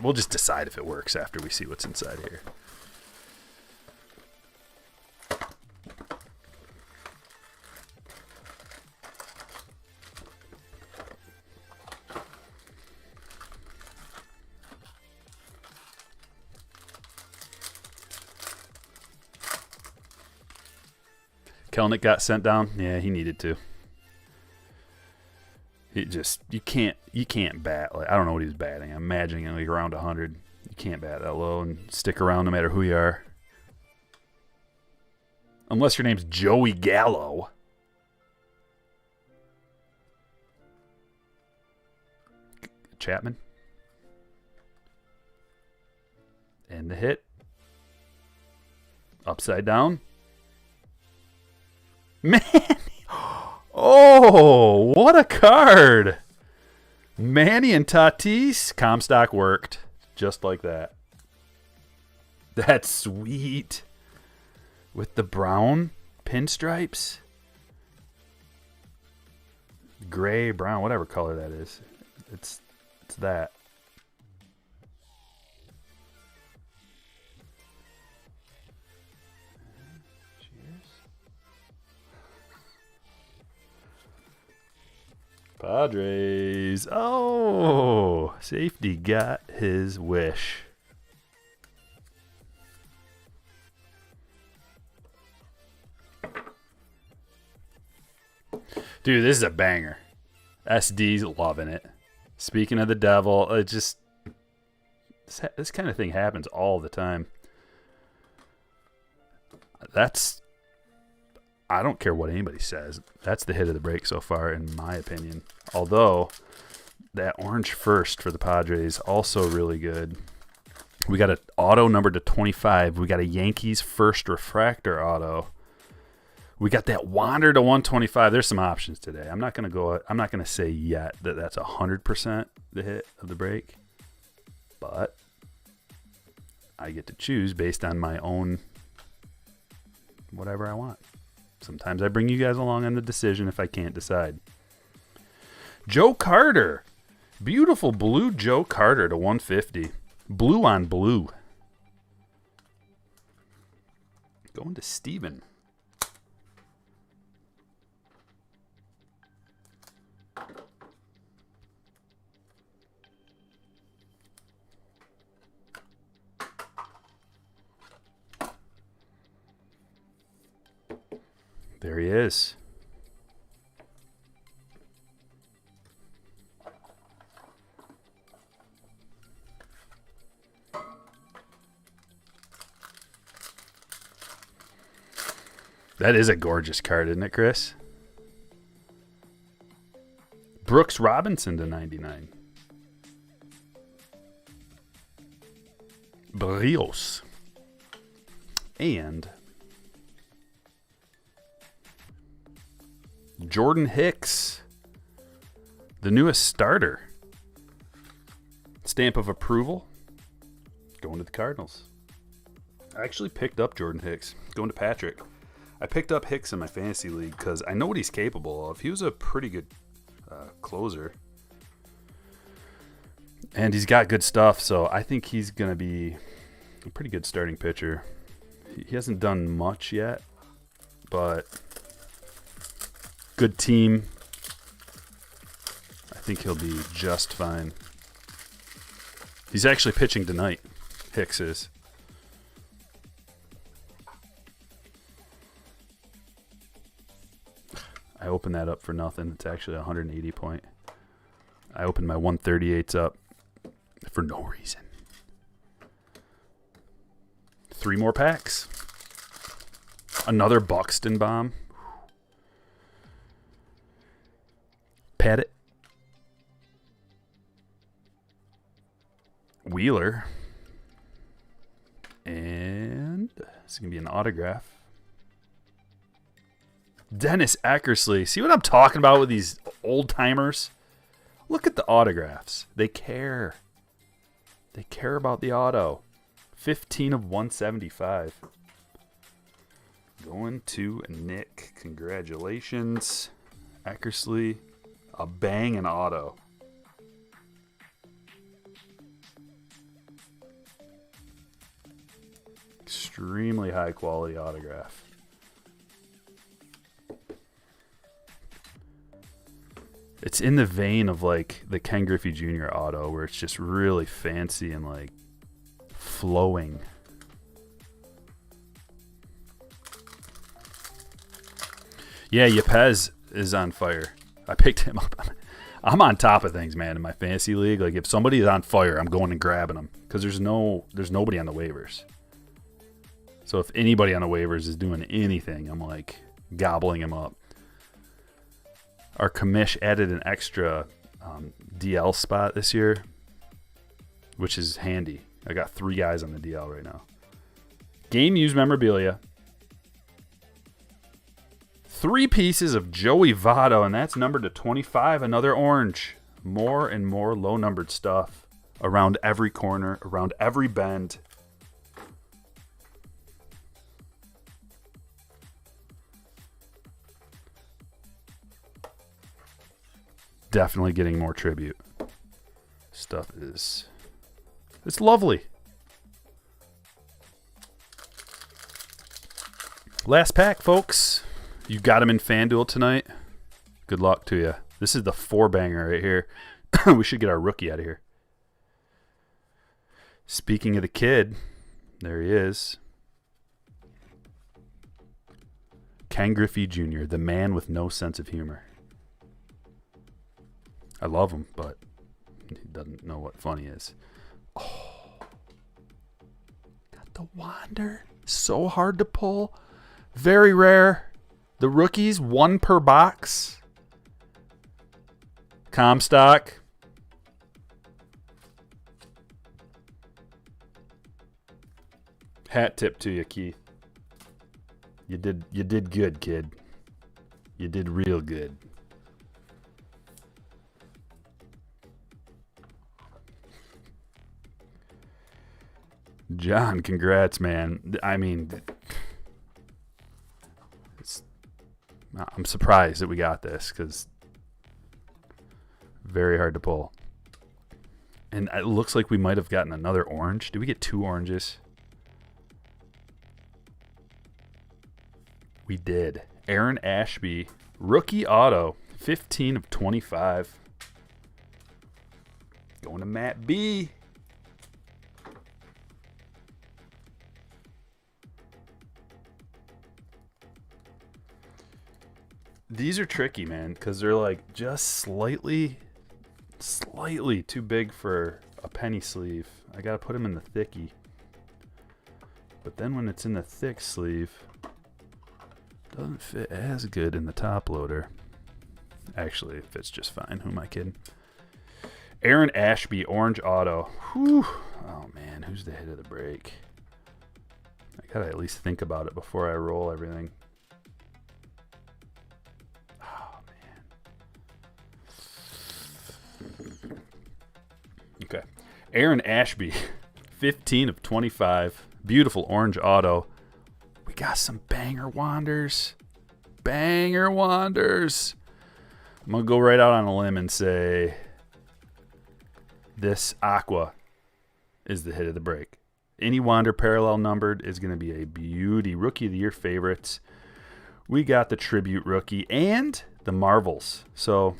we'll just decide if it works after we see what's inside here. Kelnick got sent down. Yeah, he needed to. You can't bat. Like, I don't know what he was batting. I'm imagining like around 100. You can't bat that low and stick around no matter who you are. Unless your name's Joey Gallo. Chapman. And the hit. Upside down. Man. Oh, what a card. Manny and Tatis. Comstock worked. Just like that. That's sweet. With the brown pinstripes. Gray, brown, whatever color that is. It's that. Padres. Oh, safety got his wish. Dude, this is a banger. SD's loving it. Speaking of the devil, this kind of thing happens all the time. I don't care what anybody says. That's the hit of the break so far, in my opinion. Although, that orange first for the Padres, also really good. We got an auto numbered to 25. We got a Yankees first refractor auto. We got that Wander to 125. There's some options today. I'm not going to say yet that that's 100% the hit of the break. But I get to choose based on my own whatever I want. Sometimes I bring you guys along on the decision if I can't decide. Joe Carter. Beautiful blue Joe Carter to 150. Blue on blue. Going to Steven. There he is. That is a gorgeous card, isn't it, Chris? Brooks Robinson to 99. Barrios. And Jordan Hicks, the newest starter. Stamp of approval. Going to the Cardinals. I actually picked up Jordan Hicks. Going to Patrick. I picked up Hicks in my fantasy league because I know what he's capable of. He was a pretty good closer. And he's got good stuff, so I think he's going to be a pretty good starting pitcher. He hasn't done much yet, but good team. I think he'll be just fine. He's actually pitching tonight. Hicks is. I opened that up for nothing. It's actually a 180 point. I opened my 138s up for no reason. 3 more packs. Another Buxton bomb. Pat it. Wheeler. And it's going to be an autograph. Dennis Eckersley. See what I'm talking about with these old timers? Look at the autographs. They care. They care about the auto. 15 of 175. Going to Nick. Congratulations. Eckersley. A banging auto. Extremely high quality autograph. It's in the vein of like the Ken Griffey Jr. auto where it's just really fancy and like flowing. Yeah, Yepez is on fire. I picked him up. I'm on top of things, man, in my fantasy league. Like if somebody's on fire, I'm going and grabbing them because there's nobody on the waivers. So if anybody on the waivers is doing anything, I'm like gobbling him up. Our commish added an extra DL spot this year, which is handy. I got 3 guys on the DL right now. Game used memorabilia. 3 pieces of Joey Votto, and that's numbered to 25. Another orange. More and more low-numbered stuff around every corner, around every bend. Definitely getting more tribute. Stuff is... It's lovely. Last pack, folks. You got him in FanDuel tonight. Good luck to you. This is the 4-banger right here. We should get our rookie out of here. Speaking of the kid, there he is. Ken Griffey Jr., the man with no sense of humor. I love him, but He doesn't know what funny is. Oh, got the Wander. So hard to pull. Very rare. The rookies, 1 per box. Comstock. Hat tip to you, Keith. You did good, kid. You did real good. John, congrats, man. I mean, I'm surprised that we got this because very hard to pull. And it looks like we might have gotten another orange. Did we get 2 oranges? We did. Aaron Ashby, rookie auto, 15 of 25. Going to Matt B. These are tricky, man, because they're like just slightly too big for a penny sleeve. I got to put them in the thickie. But then when it's in the thick sleeve, it doesn't fit as good in the top loader. Actually, it fits just fine. Who am I kidding? Aaron Ashby, orange auto. Whew. Oh, man, who's the hit of the break? I got to at least think about it before I roll everything. Okay. Aaron Ashby, 15 of 25. Beautiful orange auto. We got some banger wanders. Banger wanders. I'm going to go right out on a limb and say this aqua is the hit of the break. Any wander parallel numbered is going to be a beauty. Rookie of the Year favorites. We got the Tribute rookie and the Marvels. So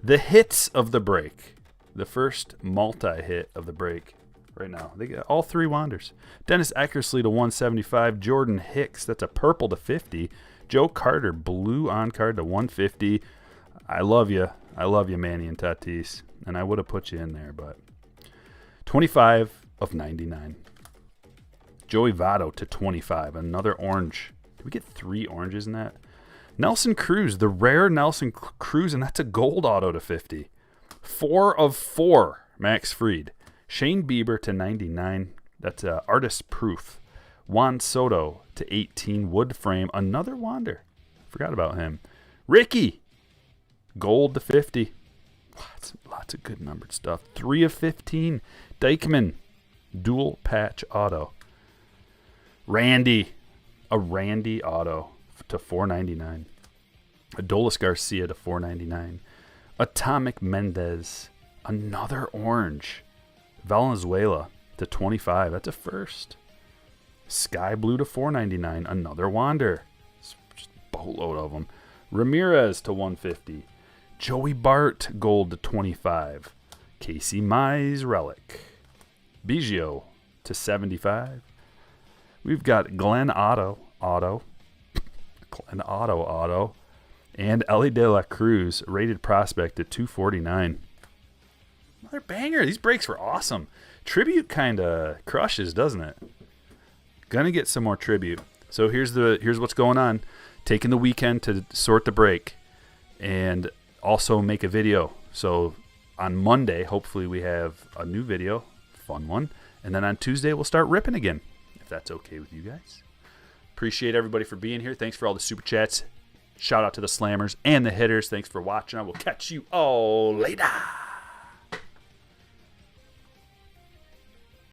the hits of the break. The first multi-hit of the break right now. They got all 3 wanders. Dennis Eckersley to 175. Jordan Hicks, that's a purple to 50. Joe Carter, blue on card to 150. I love you. I love you, Manny and Tatis. And I would have put you in there, but 25 of 99. Joey Votto to 25. Another orange. Did we get 3 oranges in that? Nelson Cruz, the rare Nelson Cruz, and that's a gold auto to 50. 4 of 4, Max Fried. Shane Bieber to 99. That's artist proof. Juan Soto to 18. Wood frame. Another Wander. Forgot about him. Ricky. Gold to 50. Lots of good numbered stuff. 3 of 15. Dykman. Dual patch auto. Randy. A Randy auto to 499. Adolis Garcia to 499. Atomic Mendez, another orange. Valenzuela to 25. That's a first. Sky Blue to 499. Another Wander. It's just a boatload of them. Ramirez to 150. Joey Bart gold to 25. Casey Mize relic. Biggio to 75. We've got Glenn Otto. Glenn Otto. And Ellie De La Cruz, rated prospect at 249. Another banger. These breaks were awesome. Tribute kind of crushes, doesn't it? Gonna get some more tribute. So here's what's going on. Taking the weekend to sort the break and also make a video. So on Monday, hopefully we have a new video, fun one. And then on Tuesday, we'll start ripping again, if that's okay with you guys. Appreciate everybody for being here. Thanks for all the super chats. Shout out to the slammers and the hitters. Thanks for watching. I will catch you all later.